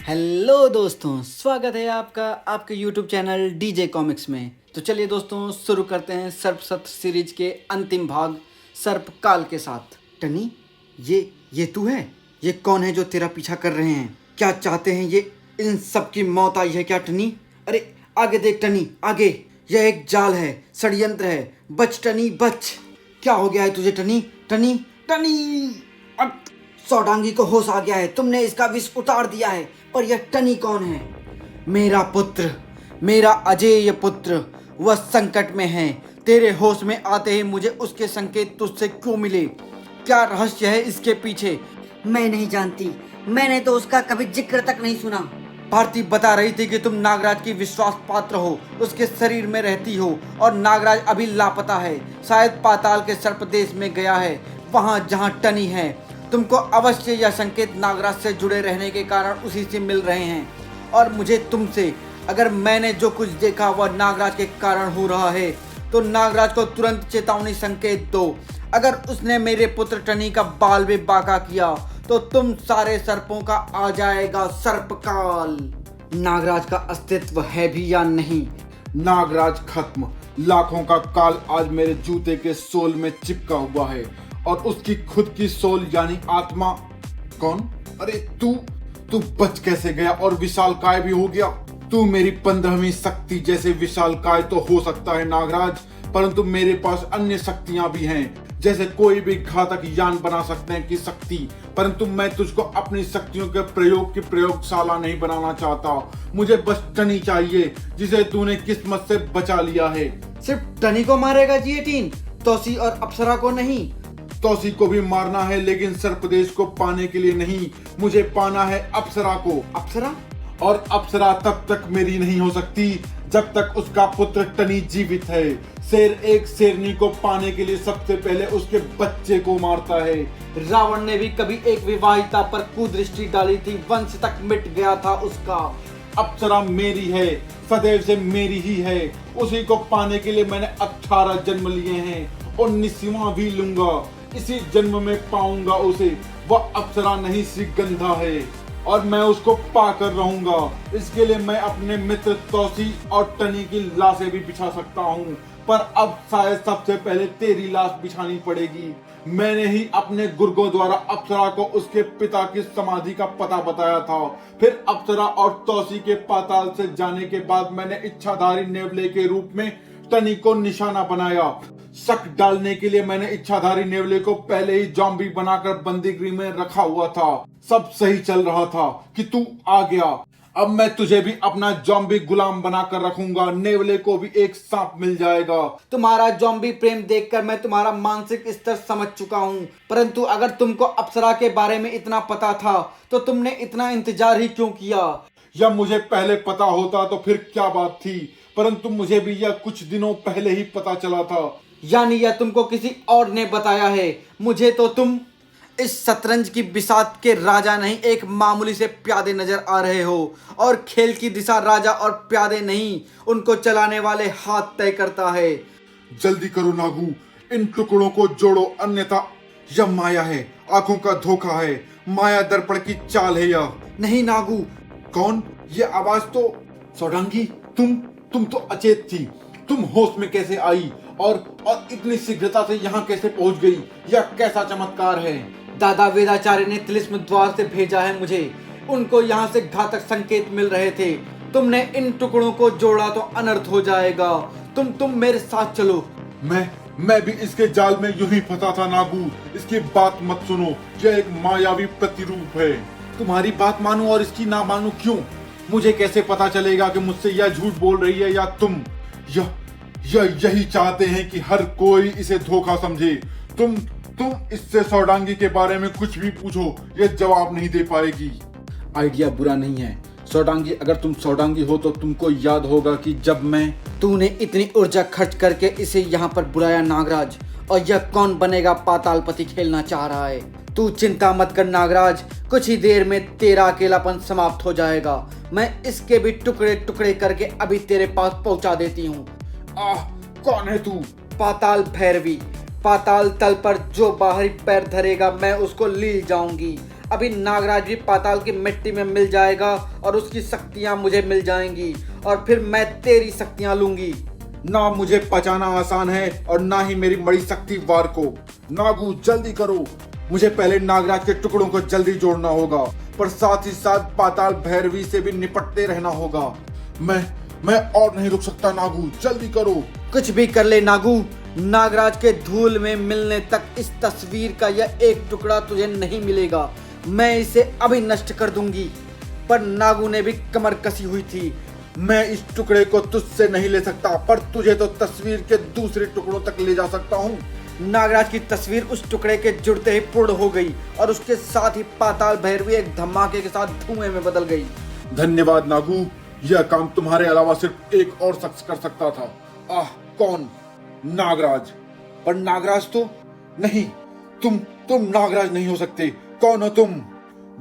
Hello दोस्तों, स्वागत है आपका आपके YouTube चैनल डीजे कॉमिक्स में। तो चलिए दोस्तों, शुरू करते हैं सर्प सत्र सीरीज के अंतिम भाग सर्प काल के साथ। टनी, ये तू है? ये कौन है जो तेरा पीछा कर रहे हैं? क्या चाहते हैं ये? इन सब की मौत आई है क्या टनी? अरे आगे देख टनी, आगे। यह एक जाल है, षड्यंत्र है। बच टनी, बच। क्या हो गया है तुझे टनी? टनी टनी अब सौडांगी को होश आ गया है। तुमने इसका विष उतार दिया है। पर यह टनी कौन है? मेरा पुत्र, मेरा अजेय पुत्र। वह संकट में है। तेरे होश में आते ही मुझे उसके संकेत तुझसे क्यों मिले? क्या रहस्य है इसके पीछे? मैं नहीं जानती। मैंने तो उसका कभी जिक्र तक नहीं सुना। भारती बता रही थी कि तुम नागराज की विश्वास पात्र हो, उसके शरीर में रहती हो, और नागराज अभी लापता है। शायद पाताल के सर्प देश में गया है, वहां जहां टनी है। तुमको अवश्य यह संकेत नागराज से जुड़े रहने के कारण उसी से मिल रहे हैं, और मुझे तुमसे। अगर मैंने जो कुछ देखा वह नागराज के कारण हो रहा है, तो नागराज को तुरंत चेतावनी संकेत दो। अगर उसने मेरे पुत्र टनी का बाल भी बांका किया, तो तुम सारे सर्पों का आ जाएगा सर्पकाल। नागराज का अस्तित्व है भी या नहीं? नागराज खत्म। लाखों का काल आज मेरे जूते के सोल में चिपका हुआ है, और उसकी खुद की सोल यानी आत्मा। कौन? अरे तू बच कैसे गया और विशालकाय भी हो गया? तू मेरी 15वीं शक्ति जैसे विशालकाय तो हो सकता है नागराज, परंतु मेरे पास अन्य शक्तियां भी हैं। जैसे कोई भी घातक यान बना सकते हैं की शक्ति, परंतु मैं तुझको अपनी शक्तियों के प्रयोग की प्रयोगशाला नहीं बनाना चाहता। मुझे बस टनी चाहिए, जिसे तूने किस्मत से बचा लिया है। सिर्फ टनी को मारेगा G18? तोसी और अप्सरा को नहीं? तोसी को भी मारना है, लेकिन सर्पदेश को पाने के लिए नहीं। मुझे पाना है अप्सरा को। अप्सरा? और अप्सरा तब तक मेरी नहीं हो सकती जब तक उसका पुत्र टनी जीवित है। शेर एक शेरनी को पाने के लिए सबसे पहले उसके बच्चे को मारता है। रावण ने भी कभी एक विवाहिता पर कुदृष्टि डाली थी, वंश तक मिट गया था उसका। अप्सरा मेरी है, सदैव से मेरी ही है। उसी को पाने के लिए मैंने 18 जन्म लिए हैं, 19वां भी लूंगा। इसी जन्म में पाऊंगा उसे। वह अप्सरा नहीं, श्रीगंधा है, और मैं उसको पाकर रहूंगा। इसके लिए मैं अपने मित्र तोसी और टनी की लाशें भी बिछा सकता हूँ, पर अब शायद सबसे पहले तेरी लाश बिछानी पड़ेगी। मैंने ही अपने गुर्गों द्वारा अप्सरा को उसके पिता की समाधि का पता बताया था। फिर अप्सरा और तोसी के पाताल से जाने के बाद मैंने इच्छाधारी नेवले के रूप में टनी को निशाना बनाया। शक डालने के लिए मैंने इच्छाधारी नेवले को पहले ही जॉम्बी बनाकर बंदीगृह में रखा हुआ था। सब सही चल रहा था कि तू आ गया। अब मैं तुझे भी अपना जॉम्बी गुलाम बनाकर रखूंगा। नेवले को भी एक सांप मिल जाएगा। तुम्हारा जॉम्बी प्रेम देखकर मैं तुम्हारा मानसिक स्तर समझ चुका हूँ, परंतु अगर तुमको अप्सरा के बारे में इतना पता था, तो तुमने इतना इंतजार ही क्यों किया? या मुझे पहले पता होता तो फिर क्या बात थी, परंतु मुझे भी यह कुछ दिनों पहले ही पता चला था। यानी यह तुमको किसी और ने बताया है? मुझे तो तुम इस शतरंज की बिसात के राजा नहीं, एक मामूली से प्यादे नजर आ रहे हो, और खेल की दिशा राजा और प्यादे नहीं, उनको चलाने वाले हाथ तय करता है। जल्दी करो नागू, इन टुकड़ों को जोड़ो, अन्यथा यह माया है, आंखों का धोखा है, माया दर्पण की चाल है यह। नहीं नागू। कौन? ये आवाज तो सौडांगी, तुम तो अचेत थी। तुम होश में कैसे आई और इतनी शीघ्रता से यहाँ कैसे पहुंच गई? यह कैसा चमत्कार है? दादा वेदाचार्य ने तिलिस्म द्वार से भेजा है मुझे। उनको यहाँ से घातक संकेत मिल रहे थे। तुमने इन टुकड़ों को जोड़ा तो अनर्थ हो जाएगा। तुम मेरे साथ चलो। मैं भी इसके जाल में यूं ही फंसा था नागू। इसकी बात मत सुनो, यह एक मायावी प्रतिरूप है। तुम्हारी बात मानूं और इसकी ना मानूं क्यों? मुझे कैसे पता चलेगा कि मुझसे यह झूठ बोल रही है या तुम? यही चाहते हैं कि हर कोई इसे धोखा समझे। तुम इससे सौडांगी के बारे में कुछ भी पूछो, यह जवाब नहीं दे पाएगी। आइडिया बुरा नहीं है सौडांगी। अगर तुम सौडांगी हो तो तुमको याद होगा कि जब तूने इतनी ऊर्जा खर्च करके इसे यहाँ पर बुलाया नागराज, और यह कौन बनेगा पातालपति खेलना चाह रहा है। तू चिंता मत कर नागराज, कुछ ही देर में तेरा अकेलापन समाप्त हो जाएगा। मैं इसके भी टुकड़े टुकड़े करके अभी तेरे पास पहुंचा देती हूँ। कौन है तू? पाताल भैरवी। पाताल तल पर जो बाहरी पैर धरेगा मैं उसको लील जाऊंगी। अभी नागराज भी पाताल की मिट्टी में मिल जाएगा और उसकी शक्तियां मुझे मिल जाएंगी और फिर मैं तेरी शक्तियां लूंगी। ना मुझे पचाना आसान है और ना ही मेरी बड़ी शक्ति वार को। नागू जल्दी करो, मुझे पहले नागराज के टुकड़ों को जल्दी जोड़ना होगा, पर साथ ही साथ पाताल भैरवी से भी निपटते रहना होगा। मैं और नहीं रुक सकता नागू, जल्दी करो। कुछ भी कर ले नागू, नागराज के धूल में मिलने तक इस तस्वीर का यह एक टुकड़ा तुझे नहीं मिलेगा। मैं इसे अभी नष्ट कर दूंगी। पर नागू ने भी कमर कसी हुई थी। मैं इस टुकड़े को तुझसे नहीं ले सकता, पर तुझे तो तस्वीर के दूसरे टुकड़ों तक ले जा सकता हूँ। नागराज की तस्वीर उस टुकड़े के जुड़ते ही पूर्ण हो गई और उसके साथ ही पाताल भैरवी एक धमाके के साथ धुएं में बदल गई। धन्यवाद नागू, यह काम तुम्हारे अलावा सिर्फ एक और शख्स कर सकता था। आह, कौन? नागराज। पर नागराज तो नहीं, तुम नागराज नहीं हो सकते। कौन हो तुम?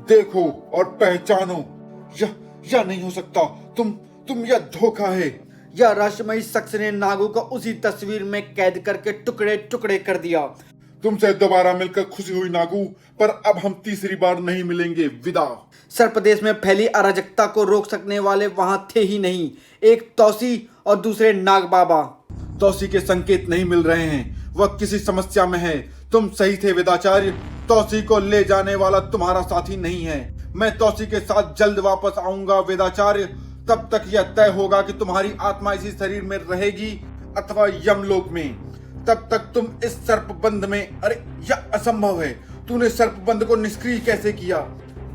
देखो और पहचानो। यह नहीं हो सकता। तुम यह धोखा है। यह रहस्यमयी शख्स ने नागू को उसी तस्वीर में कैद करके टुकड़े टुकड़े कर दिया। तुमसे दोबारा मिलकर खुशी हुई नागू, पर अब हम तीसरी बार नहीं मिलेंगे। विदा। सर्पदेश में फैली अराजकता को रोक सकने वाले वहां थे ही नहीं, एक तौसी और दूसरे नाग बाबा। तौसी के संकेत नहीं मिल रहे हैं, वह किसी समस्या में है। तुम सही थे वेदाचार्य, तौसी को ले जाने वाला तुम्हारा साथी नहीं है। मैं तौसी के साथ जल्द वापस आऊंगा वेदाचार्य। तब तक यह तय होगा कि तुम्हारी आत्मा इसी शरीर में रहेगी अथवा यमलोक में। तब तक तुम इस सर्पबंध में। अरे यह असंभव है, तूने सर्पबंध को निष्क्रिय कैसे किया?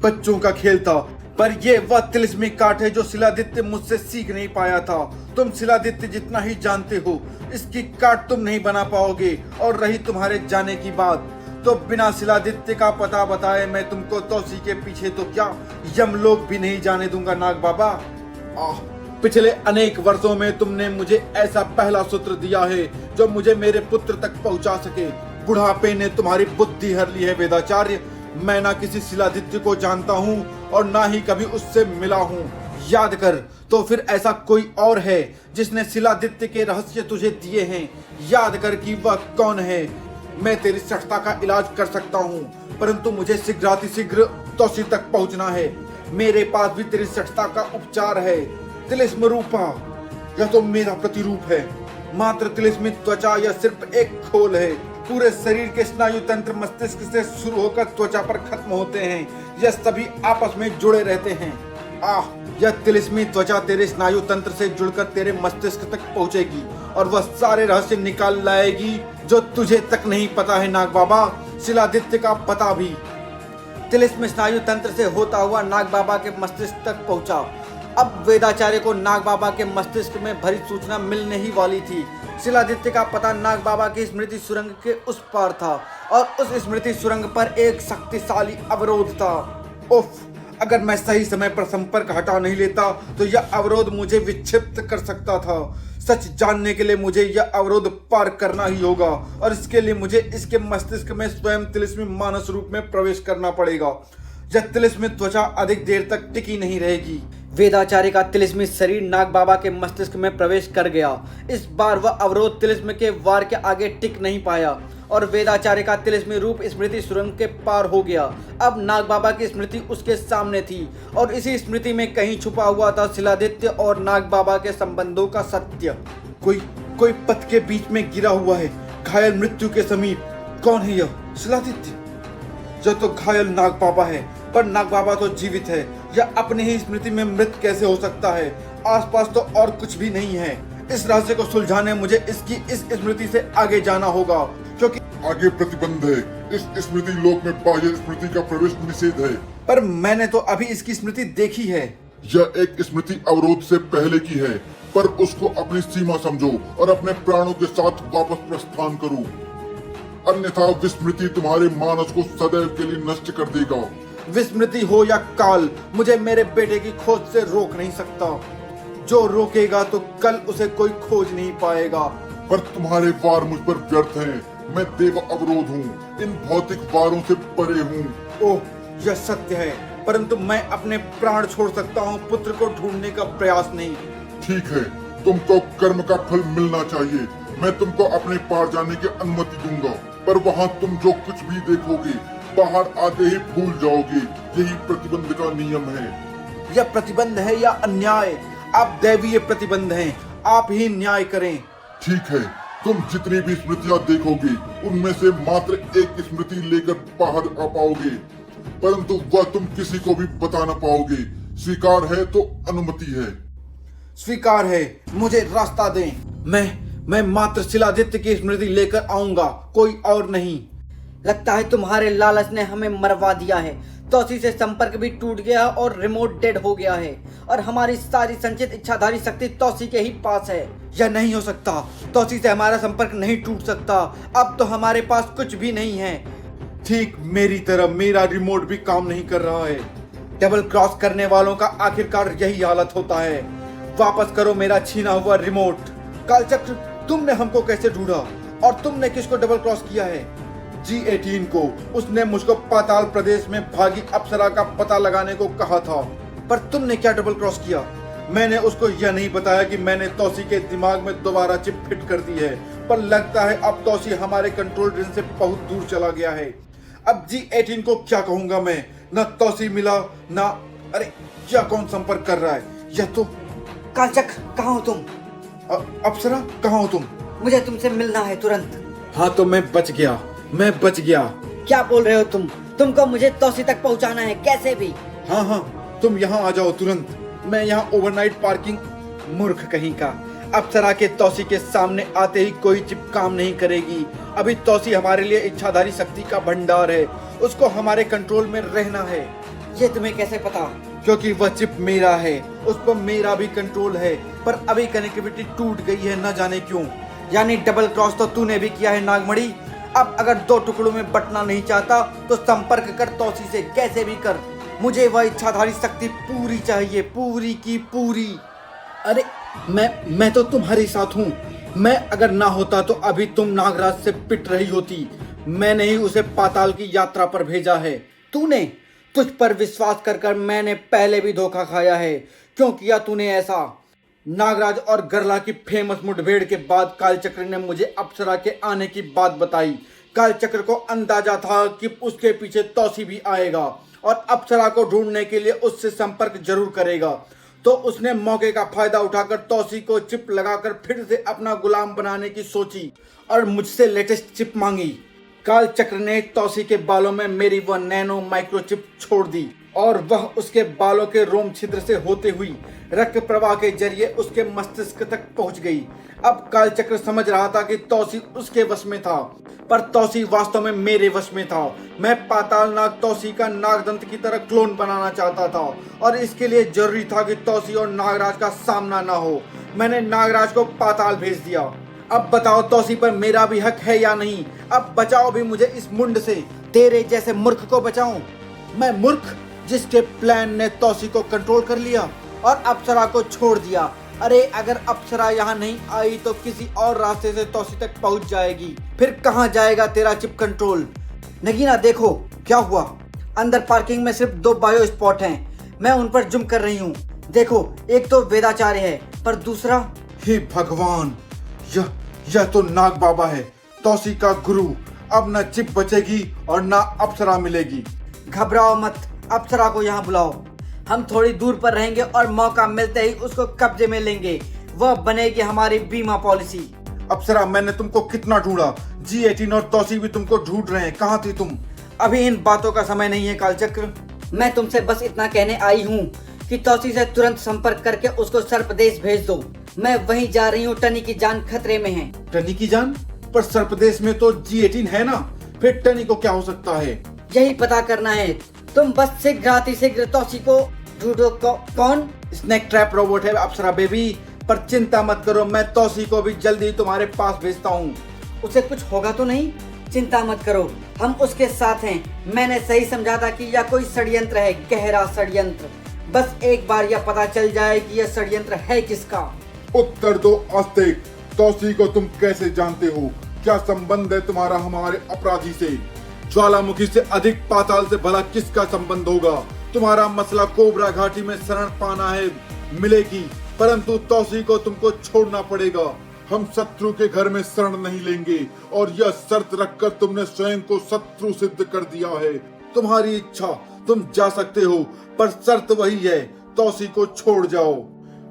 बच्चों का खेल था, पर यह वह तिलिस्मी काट है जो शिलादित्य मुझसे सीख नहीं पाया था। तुम शिलादित्य जितना ही जानते हो, इसकी काट तुम नहीं बना पाओगे। और रही तुम्हारे जाने की बात, तो बिना शिलादित्य का पता बताए मैं तुमको तौसी के पीछे तो क्या यमलोक भी नहीं जाने दूंगा नाग बाबा। पिछले अनेक वर्षों में तुमने मुझे ऐसा पहला सूत्र दिया है जो मुझे मेरे पुत्र तक पहुंचा सके। बुढ़ापे ने तुम्हारी बुद्धि हर ली है वेदाचार्य। मैं ना किसी शिलादित्य को जानता हूँ और ना ही कभी उससे मिला हूँ। याद कर, तो फिर ऐसा कोई और है जिसने शिलादित्य के रहस्य तुझे दिए हैं। याद कर कि वह कौन है। मैं तेरी सठता का इलाज कर सकता हूँ, परंतु मुझे शीघ्रातिशीघ्र तौसी तक पहुँचना है। मेरे पास भी तेरी सठता का उपचार है। तिलिस्म रूपा, यह तो मेरा प्रतिरूप है। मात्र तिलिस्मी त्वचा यह सिर्फ एक खोल है। पूरे शरीर के स्नायु तंत्र मस्तिष्क से शुरू होकर त्वचा पर खत्म होते हैं। यह सभी आपस में जुड़े रहते हैं। यह तिलिस्मी त्वचा तेरे स्नायु तंत्र से जुड़कर तेरे मस्तिष्क तक पहुंचेगी और वह सारे रहस्य निकाल लाएगी जो तुझे तक नहीं पता है नाग बाबा। शिलादित्य का पता भी तिलिस्म स्नायु तंत्र से होता हुआ नाग बाबा के मस्तिष्क तक पहुंचा। अब वेदाचार्य को नाग बाबा के मस्तिष्क में भरी सूचना मिलने ही वाली थी। शिलादित्य का पता नाग बाबा की स्मृति सुरंग के उस पार था और उस स्मृति सुरंग पर एक शक्तिशाली अवरोध था। उफ, अगर मैं सही समय पर संपर्क हटा नहीं लेता तो यह अवरोध मुझे विक्षिप्त कर सकता था। सच जानने के लिए मुझे यह अवरोध पार करना ही होगा और इसके लिए मुझे इसके मस्तिष्क में स्वयं तिलिस्मी मानस रूप में प्रवेश करना पड़ेगा। यह तिलिस्मी त्वचा अधिक देर तक टिकी नहीं रहेगी। वेदाचार्य का तिलिस्मी शरीर नाग बाबा के मस्तिष्क में प्रवेश कर गया। इस बार वह अवरोध तिलिस्म के वार के आगे टिक नहीं पाया और वेदाचार्य का तिलिस्मी रूप स्मृति सुरंग के पार हो गया। अब नाग बाबा की स्मृति उसके सामने थी और इसी स्मृति में कहीं छुपा हुआ था शिलादित्य और नाग बाबा के संबंधों का सत्य। कोई पथ के बीच में गिरा हुआ है, घायल मृत्यु के समीप। कौन है यह? शिलादित्य। जो तो घायल नाग बाबा है, पर नाग बाबा तो जीवित है। यह अपनी ही स्मृति में मृत कैसे हो सकता है? आसपास तो और कुछ भी नहीं है। इस रहस्य को सुलझाने मुझे इसकी इस स्मृति से आगे जाना होगा, क्योंकि आगे प्रतिबंध है। इस स्मृति लोक में बाह्य स्मृति का प्रवेश निषेध है। पर मैंने तो अभी इसकी स्मृति देखी है। यह एक स्मृति अवरोध से पहले की है, पर उसको अपनी सीमा समझो और अपने प्राणों के साथ वापस प्रस्थान करो, अन्यथा विस्मृति तुम्हारे मानस को सदैव के लिए नष्ट कर देगा। विस्मृति हो या काल, मुझे मेरे बेटे की खोज से रोक नहीं सकता। जो रोकेगा तो कल उसे कोई खोज नहीं पाएगा। पर तुम्हारे वार मुझ पर व्यर्थ हैं। मैं देव अवरोध हूँ, इन भौतिक वारों से परे हूँ। ओह, यह सत्य है, परंतु मैं अपने प्राण छोड़ सकता हूँ, पुत्र को ढूंढने का प्रयास नहीं। ठीक है, तुमको कर्म का फल मिलना चाहिए। मैं तुमको अपने पार जाने की अनुमति दूंगा, पर वहाँ तुम जो कुछ भी देखोगे बाहर आते ही भूल जाओगे। यही प्रतिबंध का नियम है। यह प्रतिबंध है या अन्याय? आप दैवीय प्रतिबंध हैं, आप ही न्याय करें। ठीक है, तुम जितनी भी स्मृतियां देखोगे उनमें से मात्र एक स्मृति लेकर बाहर आ पाओगे, परंतु वह तुम किसी को भी बता न पाओगे। स्वीकार है तो अनुमति है। स्वीकार है, मुझे रास्ता दें। मैं मात्र शिलादित्य की स्मृति लेकर आऊंगा, कोई और नहीं। लगता है तुम्हारे लालच ने हमें मरवा दिया है। तोसी से संपर्क भी टूट गया और रिमोट डेड हो गया है, और हमारी सारी संचित इच्छाधारी शक्ति तोसी के ही पास है। यह नहीं हो सकता। तोसी से हमारा संपर्क नहीं टूट सकता। अब तो हमारे पास कुछ भी नहीं है। ठीक मेरी तरह मेरा रिमोट भी काम नहीं कर रहा है। डबल क्रॉस करने वालों का आखिरकार यही हालत होता है। वापस करो मेरा छीना हुआ रिमोट। कालचक्र, तुमने हमको कैसे ढूंढा और तुमने किसको डबल क्रॉस किया है? G18 को। उसने मुझको पाताल प्रदेश में भागी अप्सरा का पता लगाने को कहा था। पर तुमने क्या डबल क्रॉस किया? मैंने उसको यह नहीं बताया कि मैंने तोसी के दिमाग में दोबारा चिप फिट कर दी है, पर लगता है अब तोसी हमारे कंट्रोल रूम से बहुत दूर चला गया है। अब G18 को क्या कहूंगा मैं? न तोसी मिला ना। अरे क्या कौन संपर्क कर रहा है? यह तो कालचक्र, कहाँ हो तुम? अप्सरा, कहाँ हो तुम? मुझे तुमसे मिलना है तुरंत। हाँ तो मैं बच गया। क्या बोल रहे हो तुम? तुमको मुझे तोसी तक पहुंचाना है, कैसे भी। हाँ, तुम यहाँ आ जाओ तुरंत। मैं यहाँ ओवरनाइट पार्किंग। मूर्ख कहीं का। अप्सरा के तोसी के सामने आते ही कोई चिप काम नहीं करेगी। अभी तोसी हमारे लिए इच्छाधारी शक्ति का भंडार है। उसको हमारे कंट्रोल में रहना है। ये तुम्हें कैसे पता? क्योंकि वह चिप मेरा है, उस पर मेरा भी कंट्रोल है। पर अभी कनेक्टिविटी टूट गई है, न जाने क्यों। यानी डबल क्रॉस तो तूने भी किया है नागमणि। अब अगर दो टुकड़ों में बंटना नहीं चाहता तो संपर्क कर तोसी से, कैसे भी कर। मुझे वह इच्छाधारी शक्ति पूरी चाहिए, पूरी की पूरी। अरे मैं तो तुम्हारे साथ हूँ। मैं अगर ना होता तो अभी तुम नागराज से पिट रही होती। मैंने ही उसे पाताल की यात्रा पर भेजा है। तूने? तुझ पर विश्वास कर मैंने पहले भी धोखा खाया है। क्यों किया तूने ऐसा? नागराज और गरला की फेमस मुठभेड़ के बाद कालचक्र ने मुझे अप्सरा के आने की बात बताई। कालचक्र को अंदाजा था कि उसके पीछे तोसी भी आएगा और अप्सरा को ढूंढने के लिए उससे संपर्क जरूर करेगा। तो उसने मौके का फायदा उठाकर तोसी को चिप लगाकर फिर से अपना गुलाम बनाने की सोची और मुझसे लेटेस्ट चिप मांगी। कालचक्र ने तोसी के बालों में मेरी वह नैनो माइक्रोचिप छोड़ दी और वह उसके बालों के रोम छिद्र से होते हुई रक्त प्रवाह के जरिए उसके मस्तिष्क तक पहुंच गई। अब कालचक्र समझ रहा था कि तोसी उसके वश में था, पर तोसी वास्तव में मेरे वश में था। मैं पाताल नाग तोसी का नागदंत की तरह क्लोन बनाना चाहता था और इसके लिए जरूरी था कि तोसी और नागराज का सामना ना हो। मैंने नागराज को पाताल भेज दिया। अब बताओ तोसी पर मेरा भी हक है या नहीं? अब बचाओ भी मुझे इस मुंड से। तेरे जैसे मूर्ख को बचाऊं? मैं मूर्ख, जिसके प्लान ने तोसी को कंट्रोल कर लिया और अप्सरा को छोड़ दिया। अरे अगर अप्सरा यहाँ नहीं आई तो किसी और रास्ते से तोसी तक पहुंच जाएगी। फिर कहाँ जाएगा तेरा चिप कंट्रोल? नगीना देखो क्या हुआ। अंदर पार्किंग में सिर्फ 2 बायो स्पॉट हैं। मैं उन पर जुम कर रही हूँ। देखो, एक तो वेदाचार्य है, पर दूसरा। हे भगवान, यह तो नाग बाबा है, तोसी का गुरु। अब न चिप बचेगी और न अप्सरा मिलेगी। घबराओ मत, अप्सरा को यहाँ बुलाओ। हम थोड़ी दूर पर रहेंगे और मौका मिलते ही उसको कब्जे में लेंगे। वह बनेगी हमारी बीमा पॉलिसी। अप्सरा, मैंने तुमको कितना ढूंढा। G18 और तोसी भी तुमको ढूंढ रहे हैं। कहाँ थी तुम? अभी इन बातों का समय नहीं है कालचक्र। मैं तुमसे बस इतना कहने आई हूँ कि तोसी से तुरंत संपर्क करके उसको सर्पदेश भेज दो। मैं वहीं जा रही हूँ। टनी की जान खतरे में है। टनी की जान? पर सर्पदेश में तो G18 है ना, फिर टनी को क्या हो सकता है? यही पता करना है। तुम बस शीघ्र तोसी को ढूंढो। कौन? स्नैक ट्रैप रोबोट है अप्सरा बेबी। पर चिंता मत करो, मैं तोसी को भी जल्दी तुम्हारे पास भेजता हूँ। उसे कुछ होगा तो नहीं? चिंता मत करो, हम उसके साथ हैं। मैंने सही समझा था कि यह कोई षड्यंत्र है, गहरा षड्यंत्र। बस एक बार यह पता चल जाए कि यह षड्यंत्र है किसका। उत्तर दो आस्तिक, तोसी को तुम कैसे जानते हो? क्या संबंध है तुम्हारा हमारे अपराधी से? ज्वालामुखी से अधिक पाताल से भला किसका संबंध होगा? तुम्हारा मसला कोबरा घाटी में शरण पाना है, मिलेगी, परंतु तोसी को तुमको छोड़ना पड़ेगा। हम शत्रु के घर में शरण नहीं लेंगे और यह शर्त रखकर तुमने स्वयं को शत्रु सिद्ध कर दिया है। तुम्हारी इच्छा, तुम जा सकते हो, पर शर्त वही है, तौसी को छोड़ जाओ।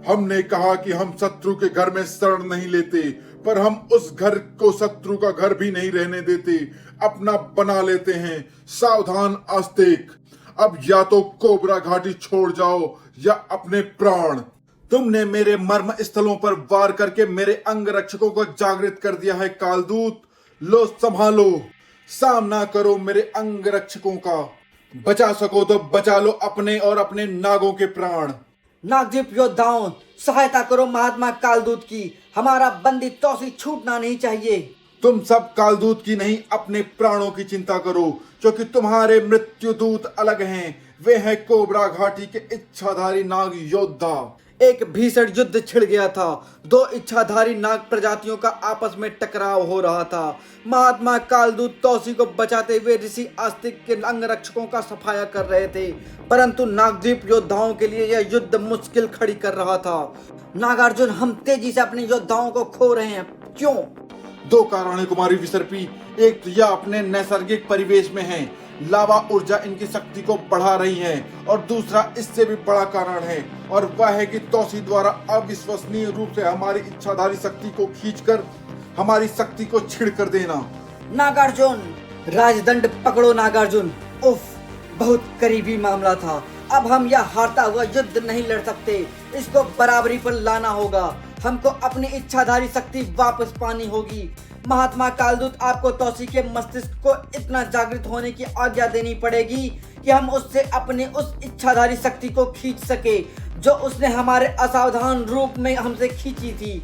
हमने कहा कि हम शत्रु के घर में शरण नहीं लेते, पर हम उस घर को शत्रु का घर भी नहीं रहने देते, अपना बना लेते हैं। सावधान आस्तिक, अब या तो कोबरा घाटी छोड़ जाओ या अपने प्राण। तुमने मेरे मर्म स्थलों पर वार करके मेरे अंगरक्षकों को जागृत कर दिया है कालदूत। लो संभालो, सामना करो मेरे अंगरक्षकों का। बचा सको तो बचा लो अपने और अपने नागों के प्राण। नागजीप योद्धाओं, सहायता करो महात्मा कालदूत की। हमारा बंदी तौसी छूटना नहीं चाहिए। तुम सब कालदूत की नहीं, अपने प्राणों की चिंता करो, क्योंकि तुम्हारे मृत्यु दूत अलग हैं। वे हैं कोबरा घाटी के इच्छाधारी नाग योद्धा। एक भीषण युद्ध छिड़ गया था। दो इच्छाधारी नाग प्रजातियों का आपस में टकराव हो रहा था। महात्मा कालदूत तौसी को बचाते हुए ऋषि आस्तिक के अंगरक्षकों का सफाया कर रहे थे, परंतु नागद्वीप योद्धाओं के लिए यह युद्ध मुश्किल खड़ी कर रहा था। नागार्जुन, हम तेजी से अपने योद्धाओं को खो रहे हैं। क्यों? दो कारण है कुमारी विसर्पी। एक तो यह अपने नैसर्गिक परिवेश में है, लावा ऊर्जा इनकी शक्ति को बढ़ा रही है, और दूसरा इससे भी बड़ा कारण है, और वह है कि तौसी द्वारा अविश्वसनीय रूप से हमारी इच्छाधारी शक्ति को खींचकर हमारी शक्ति को छिड़ कर देना। नागार्जुन, राजदंड पकड़ो नागार्जुन। उफ, बहुत करीबी मामला था। अब हम यह हारता हुआ युद्ध नहीं लड़ सकते। इसको बराबरी पर लाना होगा। हमको अपनी इच्छाधारी शक्ति वापस पानी होगी। महात्मा कालदूत, आपको तौसी के मस्तिष्क को इतना जागृत होने की आज्ञा देनी पड़ेगी कि हम उससे अपनी उस इच्छाधारी शक्ति को खींच सके जो उसने हमारे असावधान रूप में हमसे खींची थी।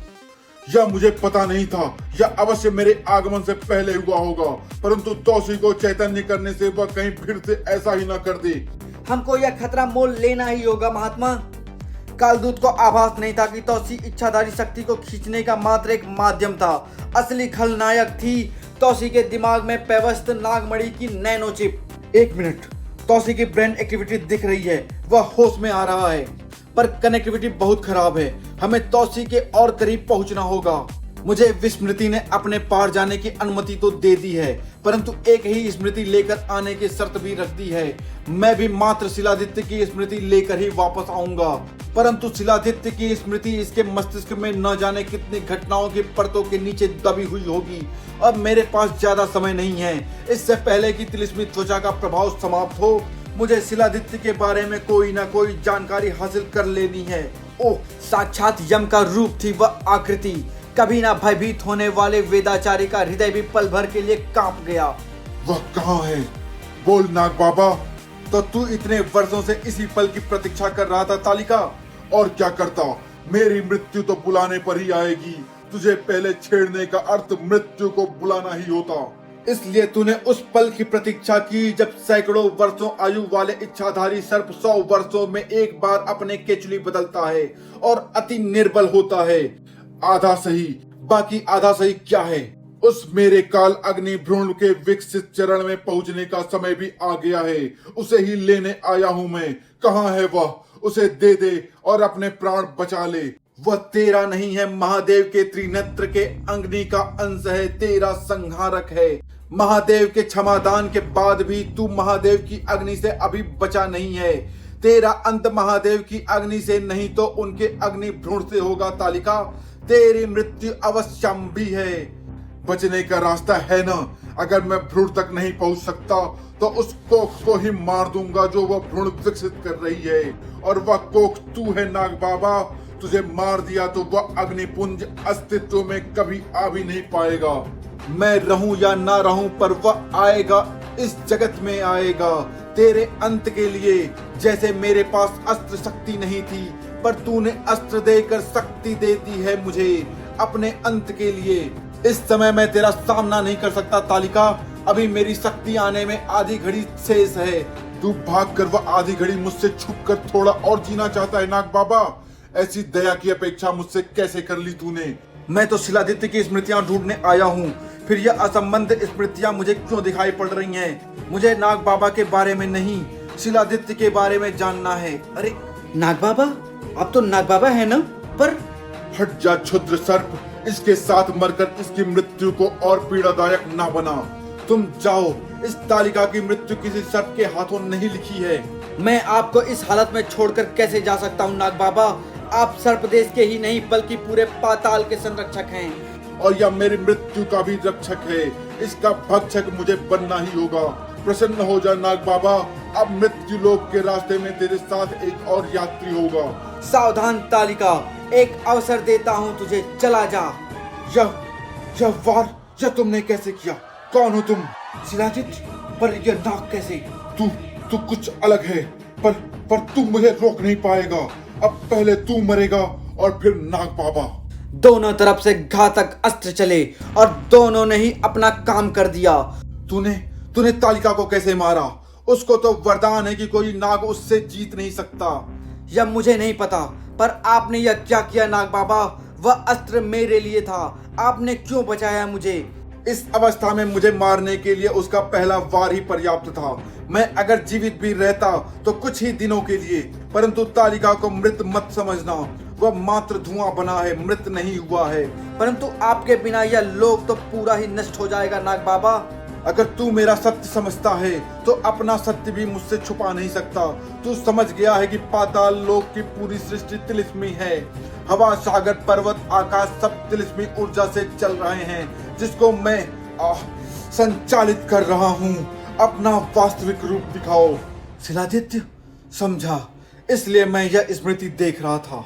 यह मुझे पता नहीं था। यह अवश्य मेरे आगमन से पहले हुआ होगा, परंतु तौसी को चैतन्य करने से वह कहीं फिर से ऐसा ही न कर दे। हमको यह खतरा मोल लेना ही होगा महात्मा। कालदूत को आभास नहीं था कि तौसी इच्छाधारी शक्ति को खींचने का मात्र एक माध्यम था। असली खलनायक थी तौसी के दिमाग में पेवस्त नागमणि की नैनो चिप। एक मिनट, तौसी की ब्रेन एक्टिविटी दिख रही है, वह होश में आ रहा है, पर कनेक्टिविटी बहुत खराब है। हमें तौसी के और करीब पहुंचना होगा। मुझे विस्मृति ने अपने पार जाने की अनुमति तो दे दी है, परंतु एक ही स्मृति लेकर आने की शर्त भी रख दी है। मैं भी मात्र शिलादित्य की स्मृति लेकर ही वापस आऊंगा, परंतु शिलादित्य की स्मृति इसके मस्तिष्क में न जाने कितनी घटनाओं की परतों के नीचे दबी हुई होगी। अब मेरे पास ज्यादा समय नहीं है। इससे पहले कि तिलिस्मी त्वचा का प्रभाव समाप्त हो, मुझे शिलादित्य के बारे में कोई ना कोई जानकारी हासिल कर लेनी है। ओह, साक्षात यम का रूप थी वह आकृति। कभी ना भयभीत होने वाले वेदाचारी का हृदय भी पल भर के लिए कांप गया। वह कहाँ है? बोल नाग बाबा। तो तू इतने वर्षों से इसी पल की प्रतीक्षा कर रहा था तालिका? और क्या करता? मेरी मृत्यु तो बुलाने पर ही आएगी। तुझे पहले छेड़ने का अर्थ मृत्यु को बुलाना ही होता। इसलिए तूने उस पल की प्रतीक्षा की जब सैकड़ों वर्षों आयु वाले इच्छाधारी सर्प 100 वर्षों में एक बार अपने केचुली बदलता है और अति निर्बल होता है। आधा सही, बाकी आधा सही क्या है? उस मेरे काल अग्नि भ्रूण के विकसित चरण में पहुंचने का समय भी आ गया है। उसे ही लेने आया हूं मैं। कहाँ है वह? उसे दे दे और अपने प्राण बचा ले। वह तेरा नहीं है, महादेव के त्रिनेत्र के अग्नि का अंश है, तेरा संहारक है। महादेव के क्षमादान के बाद भी तू महादेव की अग्नि से अभी बचा नहीं है। तेरा अंत महादेव की अग्नि से नहीं तो उनके अग्नि भ्रूण से होगा तालिका। तेरी मृत्यु अवश्यम भी है। बचने का रास्ता है ना? अगर मैं भ्रूण तक नहीं पहुंच सकता तो उस कोख को ही मार दूंगा जो वह भ्रूण विकसित कर रही है, और वह कोख तू है नाग बाबा। तुझे मार दिया तो वह अग्निपुंज अस्तित्व में कभी आ भी नहीं पाएगा। मैं रहूं या ना रहूं, पर वह आएगा, इस जगत में आएगा तेरे अंत के लिए। जैसे मेरे पास अस्त्र शक्ति नहीं थी, पर तूने अस्त्र देकर शक्ति दे दी है मुझे अपने अंत के लिए। इस समय मैं तेरा सामना नहीं कर सकता तालिका। अभी मेरी शक्ति आने में आधी घड़ी शेष है। तू भागकर वह आधी घड़ी मुझसे छुपकर थोड़ा और जीना चाहता है नाग बाबा? ऐसी दया की अपेक्षा मुझसे कैसे कर ली तूने? मैं तो शिलादित्य की स्मृतियां ढूंढने आया हूँ, फिर यह असंबद्ध स्मृतियां मुझे क्यों दिखाई पड़ रही हैं? मुझे नाग बाबा के बारे में नहीं, शिलादित्य के बारे में जानना है। अरे नाग बाबा, आप तो नाग बाबा है ना? पर हट जा क्षुद्र सर्प। इसके साथ मरकर इसकी मृत्यु को और पीड़ादायक ना बना। तुम जाओ, इस तालिका की मृत्यु किसी सर्प के हाथों नहीं लिखी है। मैं आपको इस हालत में छोड़कर कैसे जा सकता हूँ नाग बाबा? आप सर्प देश के ही नहीं बल्कि पूरे पाताल के संरक्षक हैं। और यह मेरी मृत्यु का भी रक्षक है। इसका भक्षक मुझे बनना ही होगा। प्रसन्न हो जा नाग बाबा, अब मृत्यु लोक के रास्ते में तेरे साथ एक और यात्री होगा। सावधान तालिका, एक अवसर देता हूँ तुझे, चला जा। यह वार तुमने कैसे किया? कौन हो तुम? शिलाजित, पर यह नाग कैसे? तू कुछ अलग है, पर तू मुझे रोक नहीं पाएगा। अब पहले तू मरेगा और फिर नाग बाबा। दोनों तरफ से घातक अस्त्र चले और दोनों ने ही अपना काम कर दिया। तूने तालिका को कैसे मारा? उसको तो वरदान है कि कोई नाग उससे जीत नहीं सकता। यह मुझे नहीं पता, पर आपने यह क्या किया नाग बाबा? वह अस्त्र मेरे लिए था, आपने क्यों बचाया मुझे? इस अवस्था में मुझे मारने के लिए उसका पहला वार ही पर्याप्त था। मैं अगर जीवित भी रहता तो कुछ ही दिनों के लिए, परंतु तालिका को मृत मत समझना। वह मात्र धुआं बना है, मृत नहीं हुआ है। परंतु आपके बिना यह लोक तो पूरा ही नष्ट हो जाएगा नाग बाबा। अगर तू मेरा सत्य समझता है तो अपना सत्य भी मुझसे छुपा नहीं सकता। तू समझ गया है कि पाताल लोक की पूरी सृष्टि तिलिस्मी है। हवा, सागर, पर्वत, आकाश सब तिलिस्मी ऊर्जा से चल रहे हैं, जिसको मैं संचालित कर रहा हूँ। अपना वास्तविक रूप दिखाओ। शिलादित्य, समझा, इसलिए मैं यह स्मृति देख रहा था।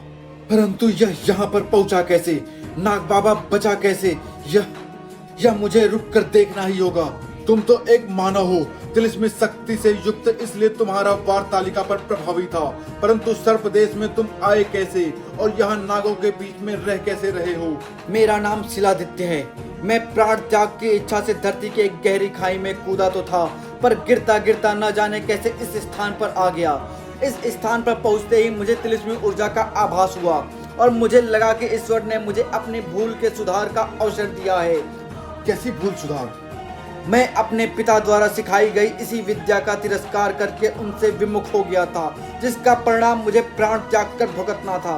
परंतु यह यहाँ पर पहुंचा कैसे? नाग बाबा बचा कैसे? यह मुझे रुक कर देखना ही होगा। तुम तो एक मानव हो, तिलिस्मी शक्ति से युक्त, इसलिए तुम्हारा वार तालिका पर प्रभावी था। परंतु सर्प देश में तुम आए कैसे और यहाँ नागों के बीच में रह कैसे रहे हो? मेरा नाम शिलादित्य है। मैं प्राण त्याग की इच्छा से धरती की एक गहरी खाई में कूदा तो था, पर गिरता गिरता न जाने कैसे इस स्थान पर आ गया। इस स्थान पर पहुंचते ही मुझे तिलिस्मी ऊर्जा का आभास हुआ और मुझे लगा कि ईश्वर ने मुझे अपनी भूल के सुधार का अवसर दिया है। कैसी भूल सुधार? मैं अपने पिता द्वारा सिखाई गई इसी विद्या का तिरस्कार करके उनसे विमुख हो गया था, जिसका परिणाम मुझे प्राण त्याग कर भुगतना था।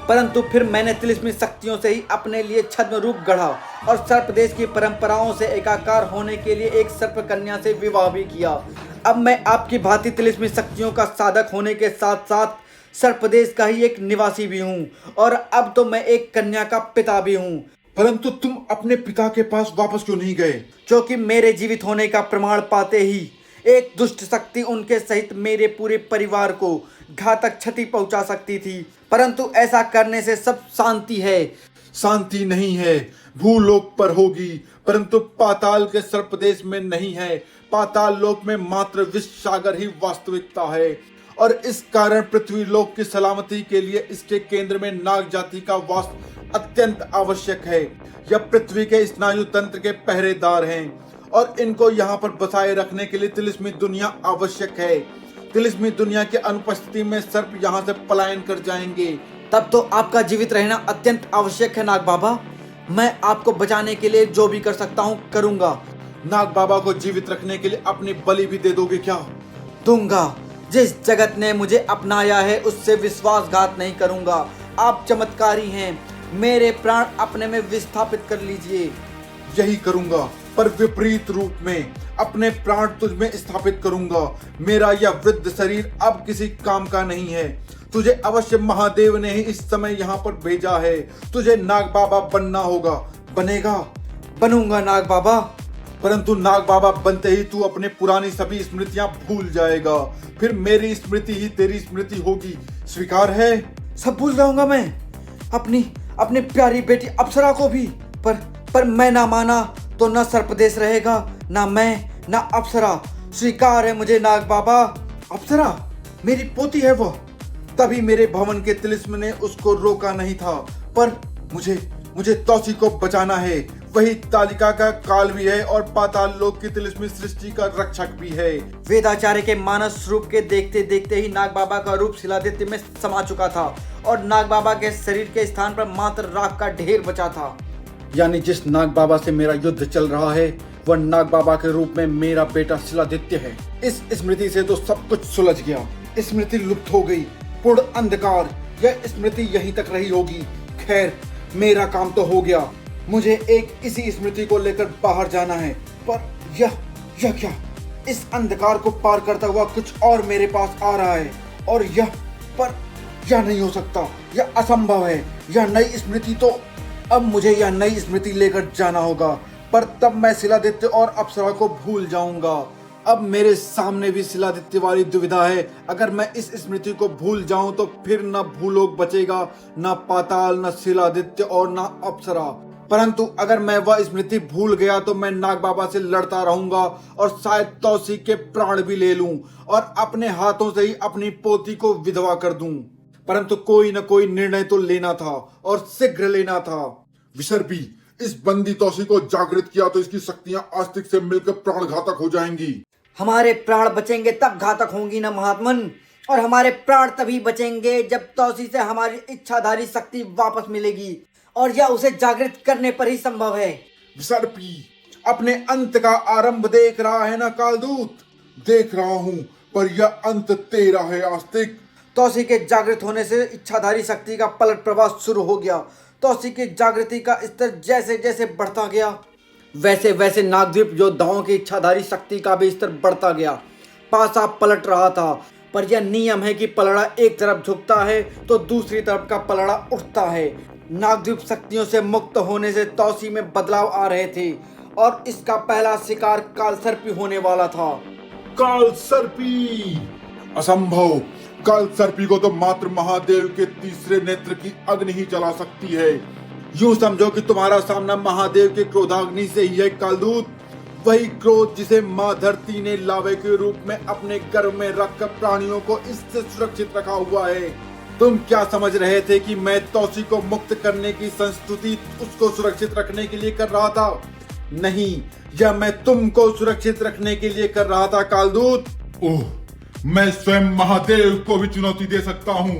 परंतु फिर मैंने तिलिस्मी शक्तियों से ही अपने लिए छद्म रूप गढ़ा और सर्प देश की परंपराओं से एकाकार होने के लिए एक सर्प कन्या से विवाह भी किया। अब मैं आपकी भांति तिलिस्मी शक्तियों का साधक होने के साथ साथ सर्प देश का ही एक निवासी भी हूँ, और अब तो मैं एक कन्या का पिता भी हूँ। परंतु तुम अपने पिता के पास वापस क्यों नहीं गए? क्योंकि मेरे जीवित होने का प्रमाण पाते ही एक दुष्ट शक्ति उनके सहित मेरे पूरे परिवार को घातक क्षति पहुंचा सकती थी। परंतु ऐसा करने से सब शांति है। शांति नहीं है, भूलोक पर होगी, परंतु पाताल के सर्पदेश में नहीं है। पाताल लोक में मात्र विष सागर ही वास्तविकता है, और इस कारण पृथ्वी लोक की सलामती के लिए इसके केंद्र में नाग जाति का वास अत्यंत आवश्यक है। यह पृथ्वी के स्नायु तंत्र के पहरेदार हैं, और इनको यहाँ पर बसाए रखने के लिए तिलिस्मी दुनिया आवश्यक है। तिलिस्मी दुनिया की अनुपस्थिति में सर्प यहाँ से पलायन कर जाएंगे। तब तो आपका जीवित रहना अत्यंत आवश्यक है नाग बाबा। मैं आपको बचाने के लिए जो भी कर सकता हूँ करूँगा। नाग बाबा को जीवित रखने के लिए अपनी बलि भी दे दोगे क्या? दूंगा। जिस जगत ने मुझे अपनाया है उससे विश्वासघात नहीं करूँगा। आप चमत्कारी हैं, मेरे प्राण अपने में विस्थापित कर लीजिए। यही करूँगा, पर विपरीत रूप में अपने प्राण तुझ में स्थापित करूँगा। मेरा यह वृद्ध शरीर अब किसी काम का नहीं है। तुझे अवश्य महादेव ने ही इस समय यहाँ पर भेजा है। तुझे नाग बाबा बनना होगा। बनेगा? बनूंगा नाग बाबा। परंतु नाग बाबा बनते ही तू अपने पुरानी सभी स्मृतियां भूल जाएगा। फिर मेरी स्मृति ही तेरी स्मृति होगी। स्वीकार है? सब भूल जाऊंगा मैं, अपनी प्यारी बेटी अप्सरा को भी। पर मैं ना माना तो न सर्पदेश रहेगा, ना मैं, ना अप्सरा। स्वीकार है मुझे नाग बाबा। अप्सरा मेरी पोती है वह। तभी मेरे भवन के तिलिस्म ने उसको रोका नहीं था। पर मुझे तौसी को बचाना है। वही तालिका का काल भी है और पाताल लोक की तिलिस्मी सृष्टि का रक्षक भी है। वेदाचार्य के मानस रूप के देखते देखते ही नाग बाबा का रूप शिलादित्य में समा चुका था और नाग बाबा के शरीर के स्थान पर मात्र राख का ढेर बचा था। यानी जिस नाग बाबा से मेरा युद्ध चल रहा है वह नाग बाबा के रूप में मेरा बेटा शिलादित्य है। इस स्मृति से तो सब कुछ सुलझ गया। स्मृति लुप्त हो गई। पूर्ण अंधकार। यह स्मृति यहीं तक रही होगी। खैर, मेरा काम तो हो गया। मुझे एक इसी स्मृति को लेकर बाहर जाना है, पर यह क्या? इस अंधकार को पार करता हुआ कुछ और मेरे पास आ रहा है, और यह नहीं हो सकता, यह असंभव है। यह नई स्मृति तो अब मुझे यह नई स्मृति लेकर जाना होगा, पर तब मैं शिलादित्य और अप्सरा को भूल जाऊंगा। अब मेरे सामने भी शिलादित्य वाली दुविधा है। अगर मैं इस स्मृति को भूल जाऊं तो फिर न भूलोक बचेगा, न पाताल, न शिलादित्य और न अप्सरा। परंतु अगर मैं वह स्मृति भूल गया तो मैं नाग बाबा से लड़ता रहूंगा और शायद तौसी के प्राण भी ले लूं और अपने हाथों से ही अपनी पोती को विधवा कर दूं। परंतु कोई न कोई निर्णय तो लेना था और शीघ्र लेना था। विसर्पी, इस बंदी तौसी को जागृत किया तो इसकी शक्तियां आस्तिक से मिलकर प्राणघातक हो जाएंगी। हमारे प्राण बचेंगे तब घातक होंगी ना महात्मन, और हमारे प्राण तभी बचेंगे जब तौसी से हमारी इच्छाधारी शक्ति वापस मिलेगी, और यह उसे जागृत करने पर ही संभव है। विसर्पी, अपने अंत का आरंभ देख रहा है ना कालदूत? देख रहा हूं, पर यह अंत तेरा है आस्तिक। तौसी के जागृत होने से इच्छाधारी शक्ति का पलट प्रवाह शुरू हो गया। तौसी की जागृति का स्तर जैसे जैसे बढ़ता गया, वैसे वैसे नागद्वीप योद्धाओं की इच्छाधारी शक्ति का भी स्तर बढ़ता गया। पासा पलट रहा था, पर यह नियम है कि पलड़ा एक तरफ झुकता है तो दूसरी तरफ का पलड़ा उठता है। नागद्वीप शक्तियों से मुक्त होने से तौसी में बदलाव आ रहे थे, और इसका पहला शिकार कालसर्पी होने वाला था। कालसर्पी! असंभव! कालसर्पी को तो मात्र महादेव के तीसरे नेत्र की अग्नि ही जला सकती है। यूं समझो कि तुम्हारा सामना महादेव के क्रोधाग्नि से ही है कालदूत। वही क्रोध जिसे माँ धरती ने लावे के रूप में अपने गर्भ में रखकर प्राणियों को इससे सुरक्षित रखा हुआ है। तुम क्या समझ रहे थे कि मैं तौसी को मुक्त करने की संस्तुति उसको सुरक्षित रखने के लिए कर रहा था? नहीं, यह मैं तुमको सुरक्षित रखने के लिए कर रहा था कालदूत। ओह, मैं स्वयं महादेव को भी चुनौती दे सकता हूँ।